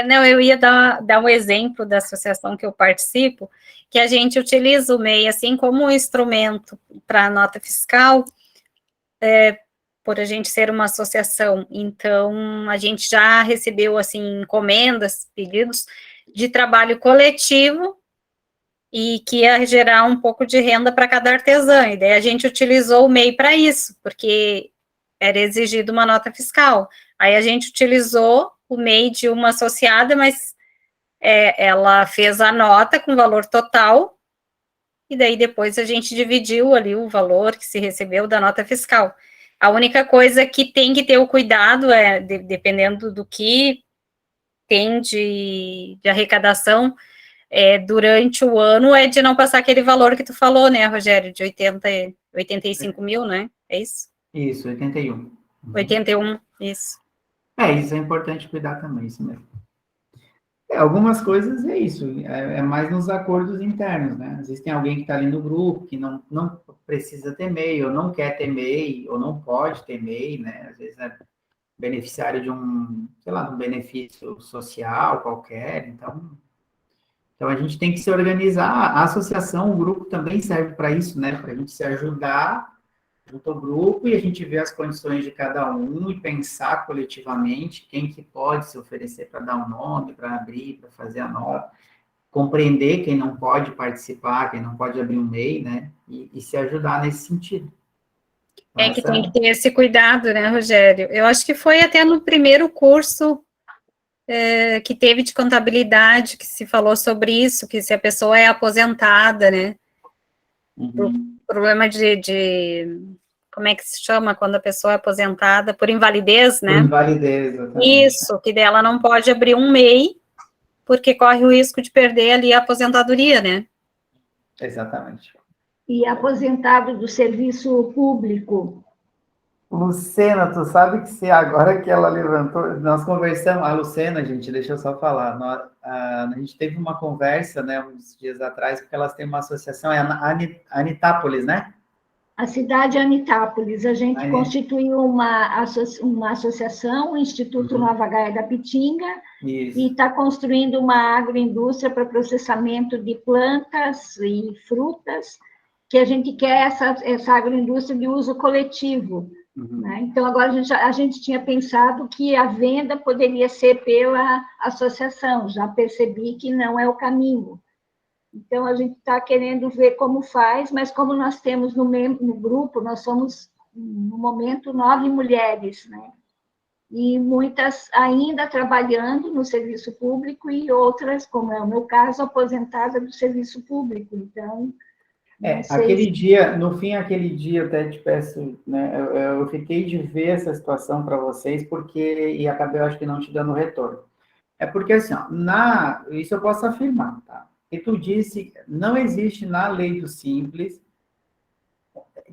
Não, eu ia dar um exemplo da associação que eu participo, que a gente utiliza o MEI, assim, como um instrumento para nota fiscal, por a gente ser uma associação. Então, a gente já recebeu, assim, encomendas, pedidos de trabalho coletivo, e que ia gerar um pouco de renda para cada artesã, e daí a gente utilizou o MEI para isso, porque era exigido uma nota fiscal. Aí a gente utilizou o MEI de uma associada, mas ela fez a nota com valor total, e daí depois a gente dividiu ali o valor que se recebeu da nota fiscal. A única coisa que tem que ter o cuidado dependendo do que tem de arrecadação durante o ano, de não passar aquele valor que tu falou, né, Rogério, de 85 mil, né? É isso? Isso, 81. 81, isso. Isso é importante cuidar também, isso mesmo. Algumas coisas é isso, é mais nos acordos internos, né? Às vezes tem alguém que está ali no grupo que não precisa ter MEI, ou não quer ter MEI, ou não pode ter MEI, né? Às vezes é beneficiário de um, sei lá, de um benefício social qualquer, então a gente tem que se organizar. A associação, o grupo também serve para isso, né? Para a gente se ajudar junto ao grupo e a gente ver as condições de cada um e pensar coletivamente quem que pode se oferecer para dar um nome, para abrir, para fazer a nota, compreender quem não pode participar, quem não pode abrir um MEI, né? E se ajudar nesse sentido. Que tem que ter esse cuidado, né, Rogério? Eu acho que foi até no primeiro curso que teve de contabilidade que se falou sobre isso, que se a pessoa é aposentada, né? Problema como é que se chama quando a pessoa é aposentada? Por invalidez, né? Por invalidez, exatamente. Isso, que dela não pode abrir um MEI, porque corre o risco de perder ali a aposentadoria, né? Exatamente. E aposentado do serviço público. Lucena, tu sabe que se agora que ela levantou, nós conversamos, a Lucena, gente, deixa eu só falar, a gente teve uma conversa, né, uns dias atrás, porque elas têm uma associação, a Anitápolis, né? A cidade Anitápolis, a gente constituiu uma associação, o Instituto Nova Gaia da Pitinga, e está construindo uma agroindústria para processamento de plantas e frutas, que a gente quer essa agroindústria de uso coletivo. Né? Então, agora a gente tinha pensado que a venda poderia ser pela associação, já percebi que não é o caminho. Então, a gente está querendo ver como faz, mas como nós temos no grupo, nós somos, no momento, 9 mulheres, né? E muitas ainda trabalhando no serviço público e outras, como é o meu caso, aposentada do serviço público. Então, aquele dia, no fim, aquele dia, eu até te peço, né, eu fiquei de ver essa situação para vocês, e acabei, eu acho que não te dando retorno. É porque, assim, ó, isso eu posso afirmar, tá? E tu disse, não existe na lei do Simples,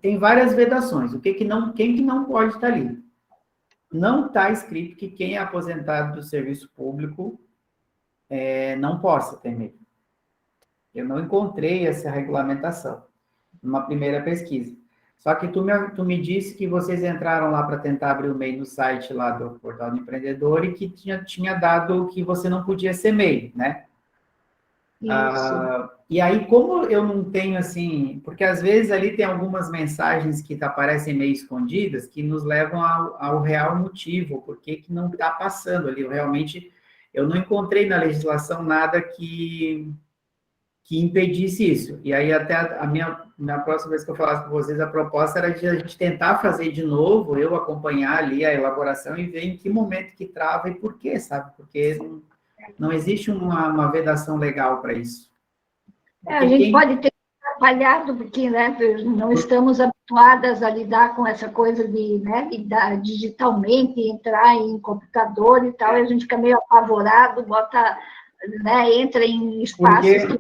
tem várias vedações, quem que não pode estar ali? Não está escrito que quem é aposentado do serviço público não possa ter MEI. Eu não encontrei essa regulamentação numa primeira pesquisa. Só que tu me disse que vocês entraram lá para tentar abrir o MEI no site lá do Portal do Empreendedor e que tinha dado que você não podia ser MEI, né? E aí, como eu não tenho, assim... Porque, às vezes, ali tem algumas mensagens que aparecem meio escondidas que nos levam ao real motivo, por que não está passando ali. Eu não encontrei na legislação nada que impedisse isso. E aí, até na próxima vez que eu falasse com vocês, a proposta era de a gente tentar fazer de novo, eu acompanhar ali a elaboração e ver em que momento que trava e por quê, sabe? Porque não existe uma vedação legal para isso. A gente pode ter atrapalhado, porque, né, não estamos habituadas a lidar com essa coisa de, né, lidar digitalmente, entrar em computador e tal, e a gente fica meio apavorado, entra em espaços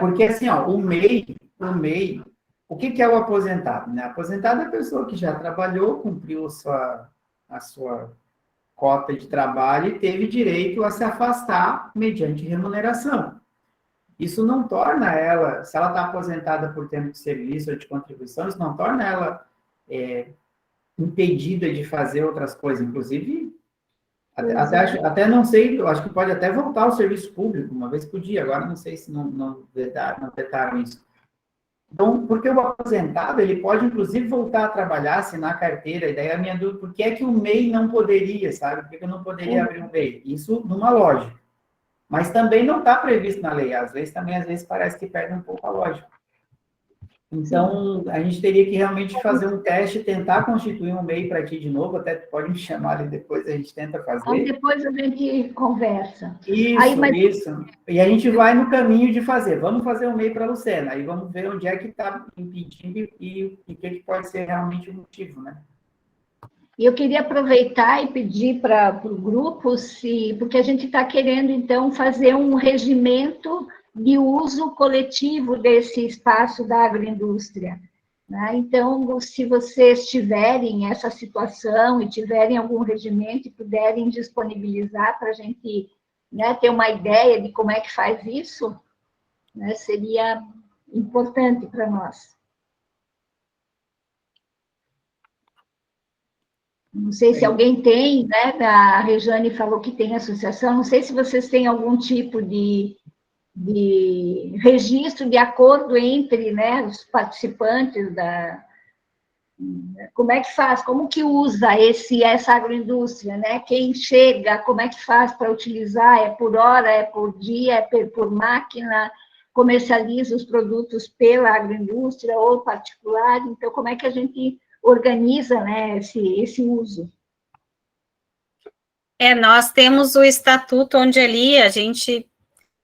porque assim, ó, o MEI, o que é o aposentado? Né? Aposentado é a pessoa que já trabalhou, cumpriu a sua cota de trabalho e teve direito a se afastar mediante remuneração. Isso não torna ela, se ela está aposentada por tempo de serviço ou de contribuição, isso não torna ela impedida de fazer outras coisas. Inclusive, Até não sei, eu acho que pode até voltar ao serviço público, uma vez por dia, agora não sei se não vetaram isso. Então, porque o aposentado, ele pode, inclusive, voltar a trabalhar, assinar carteira, e daí a minha dúvida, por que é que o MEI não poderia, sabe? Por que eu não poderia abrir um MEI? Isso numa lógica. Mas também não está previsto na lei, às vezes parece que perde um pouco a lógica. Então, a gente teria que realmente fazer um teste, tentar constituir um MEI para ti de novo, até tu pode me chamar ali depois, a gente tenta fazer. Então, depois a gente conversa. Isso. E a gente vai no caminho de fazer. Vamos fazer um MEI para a Lucena, aí vamos ver onde é que está impedindo e o que pode ser realmente o motivo, né? E eu queria aproveitar e pedir para o grupo, porque a gente está querendo, então, fazer um regimento de uso coletivo desse espaço da agroindústria. Né? Então, se vocês tiverem essa situação e tiverem algum regimento e puderem disponibilizar para a gente, né, ter uma ideia de como é que faz isso, né, seria importante para nós. Não sei se alguém tem, né? A Rejane falou que tem associação, não sei se vocês têm algum tipo de registro de acordo entre, né, os participantes como é que faz, como que usa essa agroindústria, né? Quem chega, como é que faz para utilizar? É por hora, é por dia, é por máquina, comercializa os produtos pela agroindústria ou particular, então como é que a gente organiza, né, esse uso? Nós temos o estatuto onde ali a gente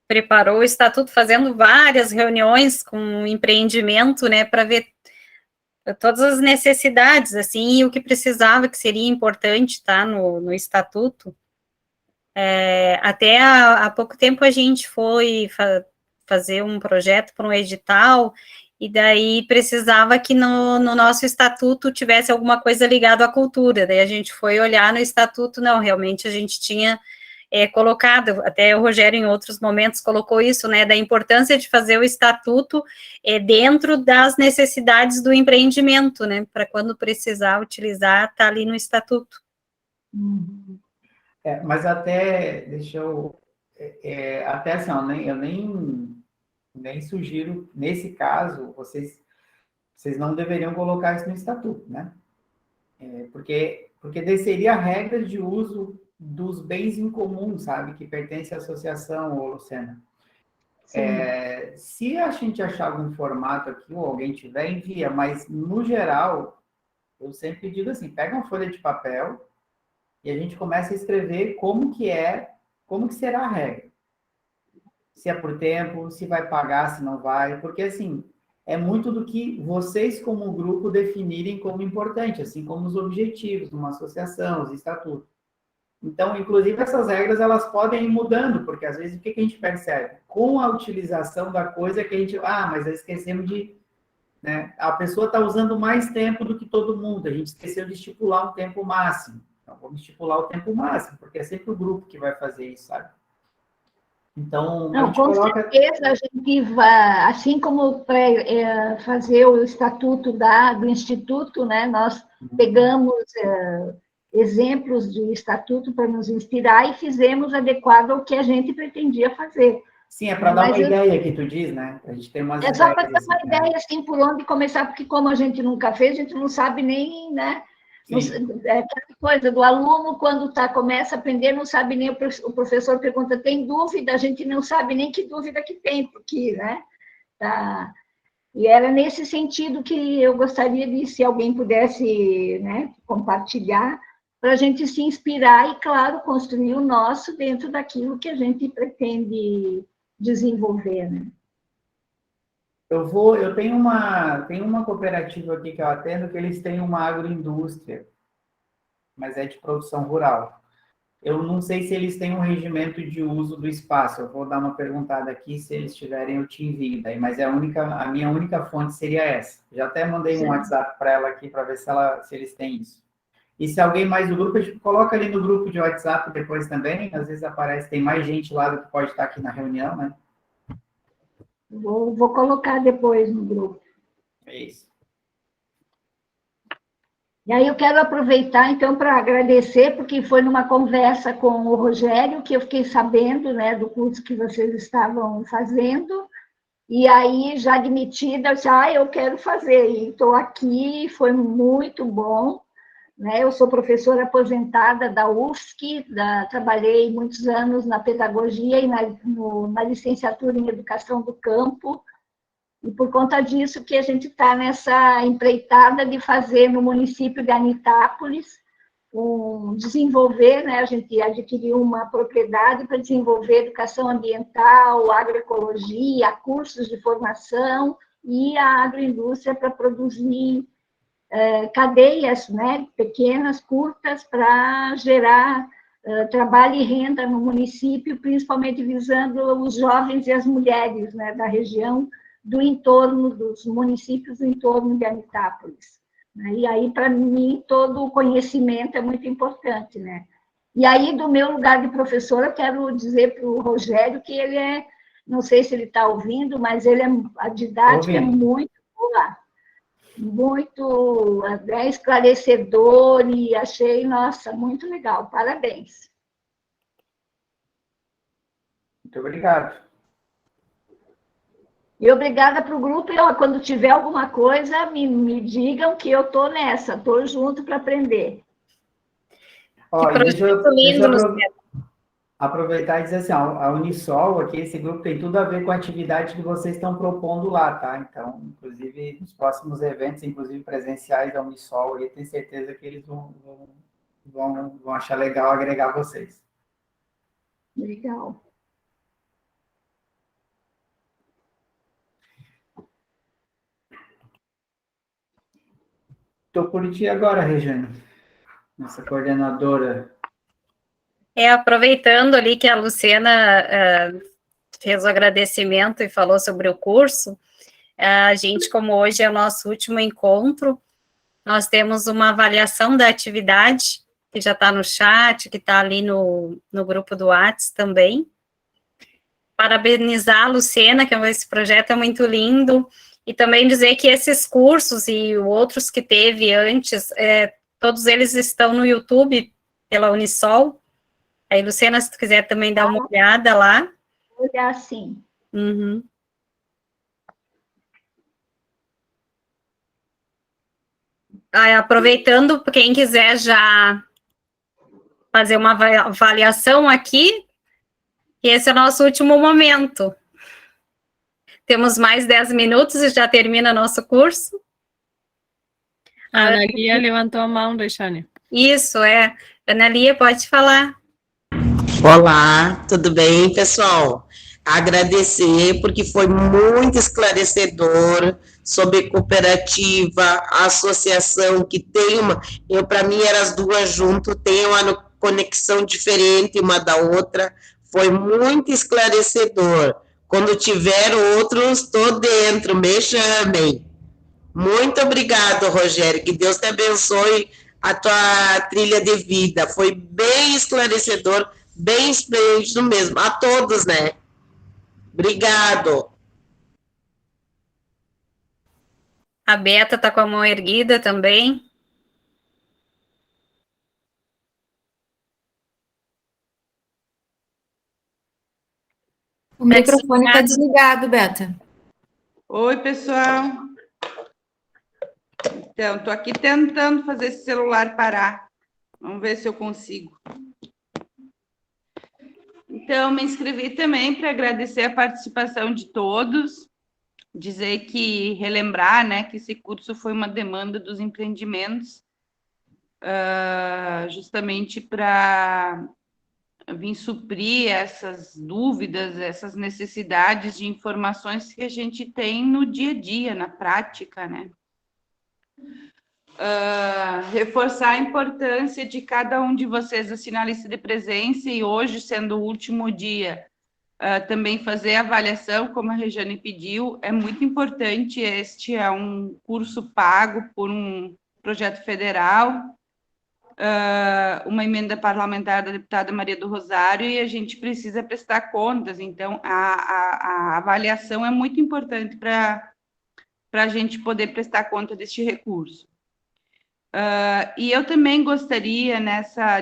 preparou o estatuto fazendo várias reuniões com o empreendimento, né, para ver todas as necessidades, assim, e o que precisava, que seria importante, tá, no estatuto. Até há pouco tempo a gente foi fazer um projeto para um edital, e daí precisava que no nosso estatuto tivesse alguma coisa ligada à cultura, daí a gente foi olhar no estatuto, não, realmente a gente tinha colocado, até o Rogério em outros momentos colocou isso, né, da importância de fazer o estatuto dentro das necessidades do empreendimento, né, para quando precisar utilizar, tá ali no estatuto. Mas até, deixa eu, até assim, eu nem sugiro, nesse caso, vocês não deveriam colocar isso no estatuto, né? Porque seria a regra de uso dos bens em comum, sabe? Que pertence à associação, ou Lucena. Se a gente achar algum formato aqui, ou alguém tiver, envia, mas, no geral, eu sempre digo assim, pega uma folha de papel e a gente começa a escrever como que será a regra. Se é por tempo, se vai pagar, se não vai, porque, assim, é muito do que vocês, como grupo, definirem como importante, assim como os objetivos de uma associação, os estatutos. Então, inclusive, essas regras, elas podem ir mudando, porque, às vezes, o que a gente percebe? Com a utilização da coisa que a gente... mas esquecemos de... Né? A pessoa está usando mais tempo do que todo mundo, a gente esqueceu de estipular um tempo máximo. Então, vamos estipular o tempo máximo, porque é sempre o grupo que vai fazer isso, sabe? Então, não, com certeza a gente vai, assim como para fazer o estatuto do Instituto, né, nós pegamos exemplos de estatuto para nos inspirar e fizemos adequado ao que a gente pretendia fazer. Sim, é para dar uma ideia que tu diz, né? A gente tem umas ideias. É só para dar uma ideia, assim, por onde começar, porque como a gente nunca fez, a gente não sabe nem, né? Aquela coisa do aluno, quando começa a aprender, não sabe nem, o professor pergunta, tem dúvida? A gente não sabe nem que dúvida que tem, porque, né? E era nesse sentido que eu gostaria de, se alguém pudesse, né, compartilhar, para a gente se inspirar e, claro, construir o nosso dentro daquilo que a gente pretende desenvolver, né? Eu tenho uma cooperativa aqui que eu atendo, que eles têm uma agroindústria, mas é de produção rural. Eu não sei se eles têm um regimento de uso do espaço, eu vou dar uma perguntada aqui, se eles tiverem eu te envio daí, mas a minha única fonte seria essa. Já até mandei um WhatsApp para ela aqui, para ver se eles têm isso. E se alguém mais do grupo, a gente coloca ali no grupo de WhatsApp depois também, às vezes aparece, tem mais gente lá do que pode estar aqui na reunião, né? Vou colocar depois no grupo. É isso. E aí eu quero aproveitar, então, para agradecer, porque foi numa conversa com o Rogério que eu fiquei sabendo, né, do curso que vocês estavam fazendo, e aí, já admitida, eu disse, eu quero fazer, e estou aqui, foi muito bom, né? Eu sou professora aposentada da UFSC, trabalhei muitos anos na pedagogia e na licenciatura em educação do campo, e por conta disso que a gente está nessa empreitada de fazer no município de Anitápolis, desenvolver, né, a gente adquiriu uma propriedade para desenvolver educação ambiental, agroecologia, cursos de formação e a agroindústria para produzir cadeias, né, pequenas, curtas, para gerar trabalho e renda no município, principalmente visando os jovens e as mulheres, né, da região, do entorno, dos municípios do entorno de Anitápolis. E aí, para mim, todo o conhecimento é muito importante, né? E aí, do meu lugar de professora, eu quero dizer para o Rogério que ele não sei se ele está ouvindo, mas a didática é muito boa, muito esclarecedor, e achei, nossa, muito legal, parabéns. Muito obrigado. E obrigada para o grupo, e quando tiver alguma coisa, me digam que eu estou nessa, estou junto para aprender. Ó, Que deixa eu lindo, Luciana. aproveitar e dizer assim, a Unisol, aqui, esse grupo tem tudo a ver com a atividade que vocês estão propondo lá, tá? Então, inclusive, nos próximos eventos, inclusive presenciais da Unisol, eu tenho certeza que eles vão achar legal agregar vocês. Legal. Estou por ti agora, Regiane, nossa coordenadora. Aproveitando ali que a Luciana fez o agradecimento e falou sobre o curso, a gente, como hoje é o nosso último encontro, nós temos uma avaliação da atividade, que já está no chat, que está ali no grupo do WhatsApp também. Parabenizar a Luciana, que esse projeto é muito lindo, e também dizer que esses cursos e outros que teve antes, todos eles estão no YouTube, pela Unisol. Aí, Luciana, se tu quiser também dar uma olhada lá. Olhar, sim. Uhum. Aproveitando, quem quiser já fazer uma avaliação aqui, esse é o nosso último momento. Temos mais 10 minutos e já termina nosso curso. A Ana Lia levantou a mão, Regiane. Isso, Ana Lia, pode falar. Olá, tudo bem, pessoal? Agradecer, porque foi muito esclarecedor sobre cooperativa, associação, que tem para mim, eram as duas juntas, tem uma conexão diferente uma da outra, foi muito esclarecedor. Quando tiver outros, estou dentro, me chamem. Muito obrigado, Rogério, que Deus te abençoe a tua trilha de vida, foi bem esclarecedor, bem esplêndido mesmo, a todos, né? Obrigado. A Beta está com a mão erguida também. O microfone está desligado, Beta. Oi, pessoal. Então, estou aqui tentando fazer esse celular parar. Vamos ver se eu consigo. Então, me inscrevi também para agradecer a participação de todos, dizer que, relembrar, né, que esse curso foi uma demanda dos empreendimentos, justamente para vir suprir essas dúvidas, essas necessidades de informações que a gente tem no dia a dia, na prática, né? Reforçar a importância de cada um de vocês assim na lista de presença, e hoje, sendo o último dia, também fazer a avaliação, como a Regiane pediu, é muito importante. Este é um curso pago por um projeto federal, uma emenda parlamentar da deputada Maria do Rosário, e a gente precisa prestar contas, então a avaliação é muito importante para a gente poder prestar conta deste recurso. E eu também gostaria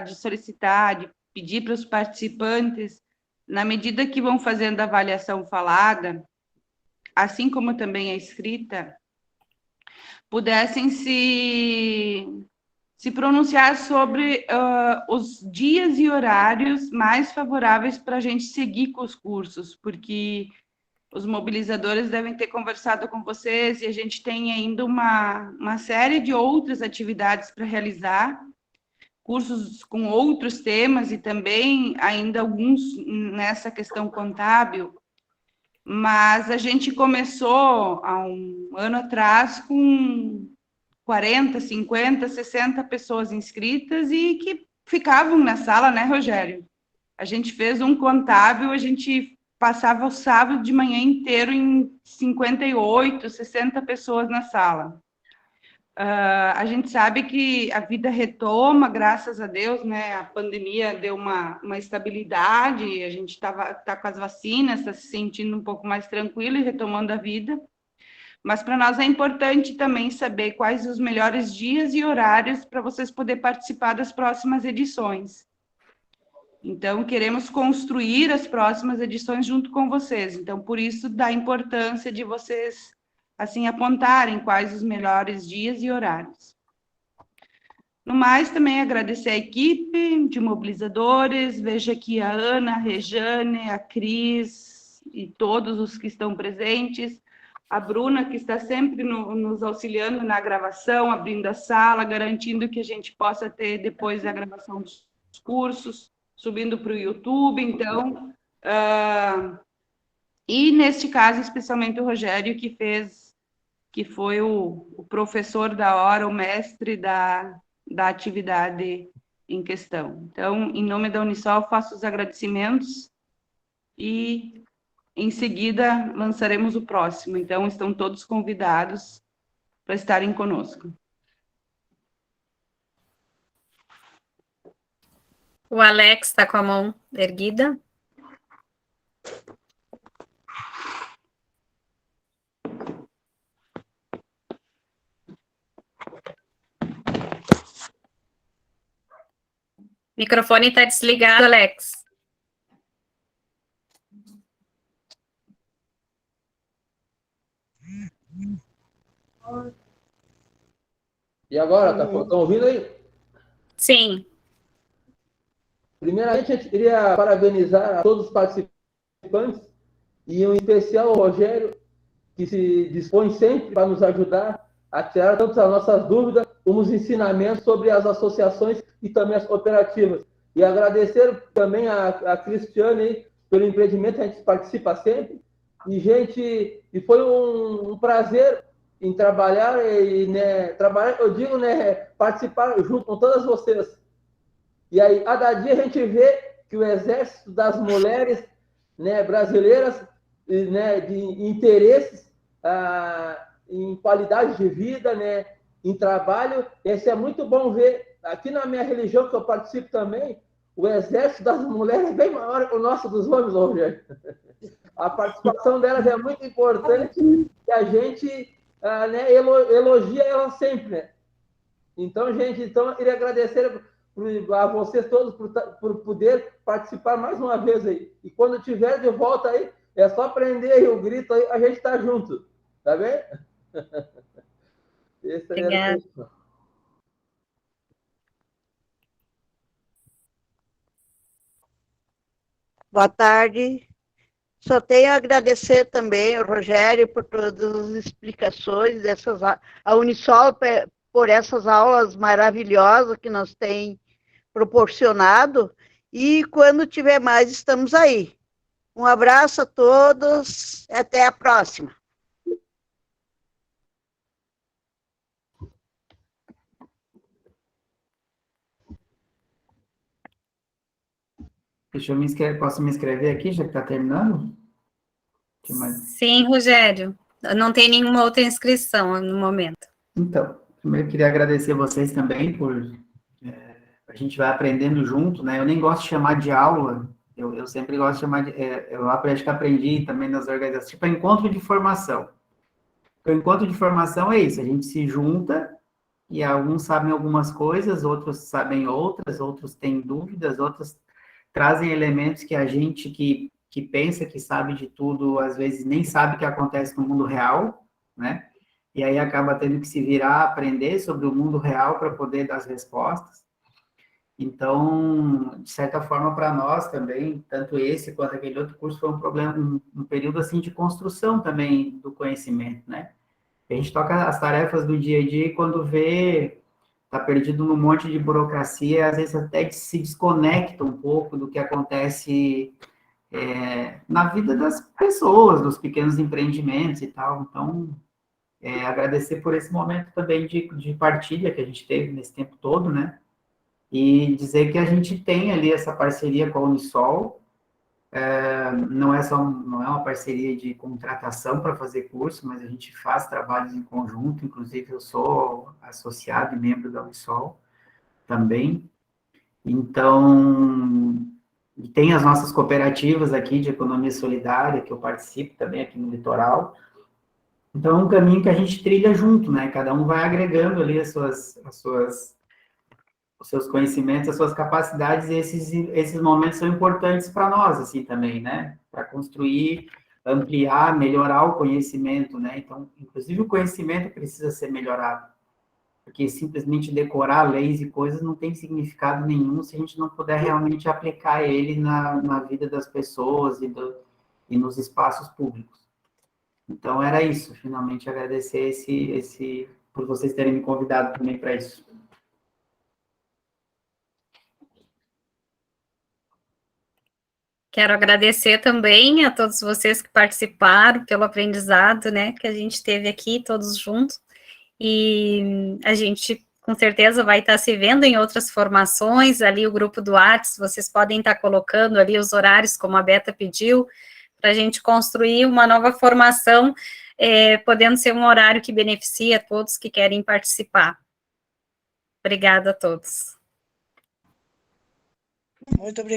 de solicitar, de pedir para os participantes, na medida que vão fazendo a avaliação falada, assim como também a escrita, pudessem se pronunciar sobre os dias e horários mais favoráveis para a gente seguir com os cursos, porque os mobilizadores devem ter conversado com vocês e a gente tem ainda uma série de outras atividades para realizar, cursos com outros temas e também ainda alguns nessa questão contábil, mas a gente começou há um ano atrás com 40, 50, 60 pessoas inscritas e que ficavam na sala, né, Rogério? A gente fez um contábil, a gente passava o sábado de manhã inteiro em 58, 60 pessoas na sala. A gente sabe que a vida retoma, graças a Deus, né? A pandemia deu uma estabilidade, a gente tá com as vacinas, está se sentindo um pouco mais tranquilo e retomando a vida. Mas para nós é importante também saber quais os melhores dias e horários para vocês poderem participar das próximas edições. Então, queremos construir as próximas edições junto com vocês. Então, por isso, da importância de vocês, assim, apontarem quais os melhores dias e horários. No mais, também agradecer a equipe de mobilizadores, vejo aqui a Ana, a Rejane, a Cris e todos os que estão presentes, a Bruna, que está sempre nos auxiliando na gravação, abrindo a sala, garantindo que a gente possa ter depois a gravação dos cursos, subindo para o YouTube, então, e neste caso, especialmente o Rogério, que foi o professor da hora, o mestre da atividade em questão. Então, em nome da Unisol, faço os agradecimentos e, em seguida, lançaremos o próximo. Então, estão todos convidados para estarem conosco. O Alex está com a mão erguida. O microfone está desligado, Alex. E agora, estão ouvindo aí? Sim. Primeiramente, a gente queria parabenizar a todos os participantes e, em especial, o Rogério, que se dispõe sempre para nos ajudar a tirar tanto as nossas dúvidas como os ensinamentos sobre as associações e também as cooperativas. E agradecer também a Cristiane aí, pelo empreendimento, a gente participa sempre. E foi um prazer em trabalhar, eu digo, participar junto com todas vocês. E aí, a cada dia a gente vê que o exército das mulheres, né, brasileiras, né, de interesses em qualidade de vida, né, em trabalho. Esse é muito bom ver. Aqui na minha religião, que eu participo também, o exército das mulheres é bem maior que o nosso dos homens, Rogério. A participação delas é muito importante e a gente elogia elas sempre, né? Então, gente, eu queria agradecer a vocês todos por poder participar mais uma vez aí. E quando tiver de volta aí, é só prender aí o grito aí, a gente está junto. Tá bem? Obrigada. Boa tarde. Só tenho a agradecer também ao Rogério por todas as explicações, a Unisol por essas aulas maravilhosas que nos tem proporcionado, e quando tiver mais, estamos aí. Um abraço a todos, até a próxima. Deixa eu me inscrever, posso me inscrever aqui, já que está terminando? Sim, Rogério. Não tem nenhuma outra inscrição no momento. Então, primeiro eu queria agradecer vocês também por... a gente vai aprendendo junto, né? Eu nem gosto de chamar de aula, eu sempre gosto de chamar de... eu acho que aprendi também nas organizações, tipo, encontro de formação. O encontro de formação é isso, a gente se junta e alguns sabem algumas coisas, outros sabem outras, outros têm dúvidas, outros trazem elementos que a gente que pensa que sabe de tudo, às vezes nem sabe o que acontece no mundo real, né? E aí acaba tendo que se virar, aprender sobre o mundo real para poder dar as respostas. Então, de certa forma, para nós também, tanto esse quanto aquele outro curso, foi um problema, um período assim de construção também do conhecimento, né? A gente toca as tarefas do dia a dia e quando vê, tá perdido num monte de burocracia, às vezes até se desconecta um pouco do que acontece na vida das pessoas, dos pequenos empreendimentos e tal. Então, agradecer por esse momento também de partilha que a gente teve nesse tempo todo, né? E dizer que a gente tem ali essa parceria com a Unisol, não é uma parceria de contratação para fazer curso, mas a gente faz trabalhos em conjunto, inclusive eu sou associado e membro da Unisol também. Então, tem as nossas cooperativas aqui de economia solidária, que eu participo também aqui no litoral. Então, é um caminho que a gente trilha junto, né? Cada um vai agregando ali os seus conhecimentos, as suas capacidades, e esses momentos são importantes para nós, assim, também, né? Para construir, ampliar, melhorar o conhecimento, né? Então, inclusive, o conhecimento precisa ser melhorado, porque simplesmente decorar leis e coisas não tem significado nenhum se a gente não puder realmente aplicar ele na vida das pessoas e nos espaços públicos. Então, era isso, finalmente agradecer por vocês terem me convidado também para isso. Quero agradecer também a todos vocês que participaram, pelo aprendizado, né, que a gente teve aqui, todos juntos, e a gente, com certeza, vai estar se vendo em outras formações, ali o grupo do Artes, vocês podem estar colocando ali os horários, como a Beta pediu, para a gente construir uma nova formação, podendo ser um horário que beneficie a todos que querem participar. Obrigada a todos. Muito obrigada.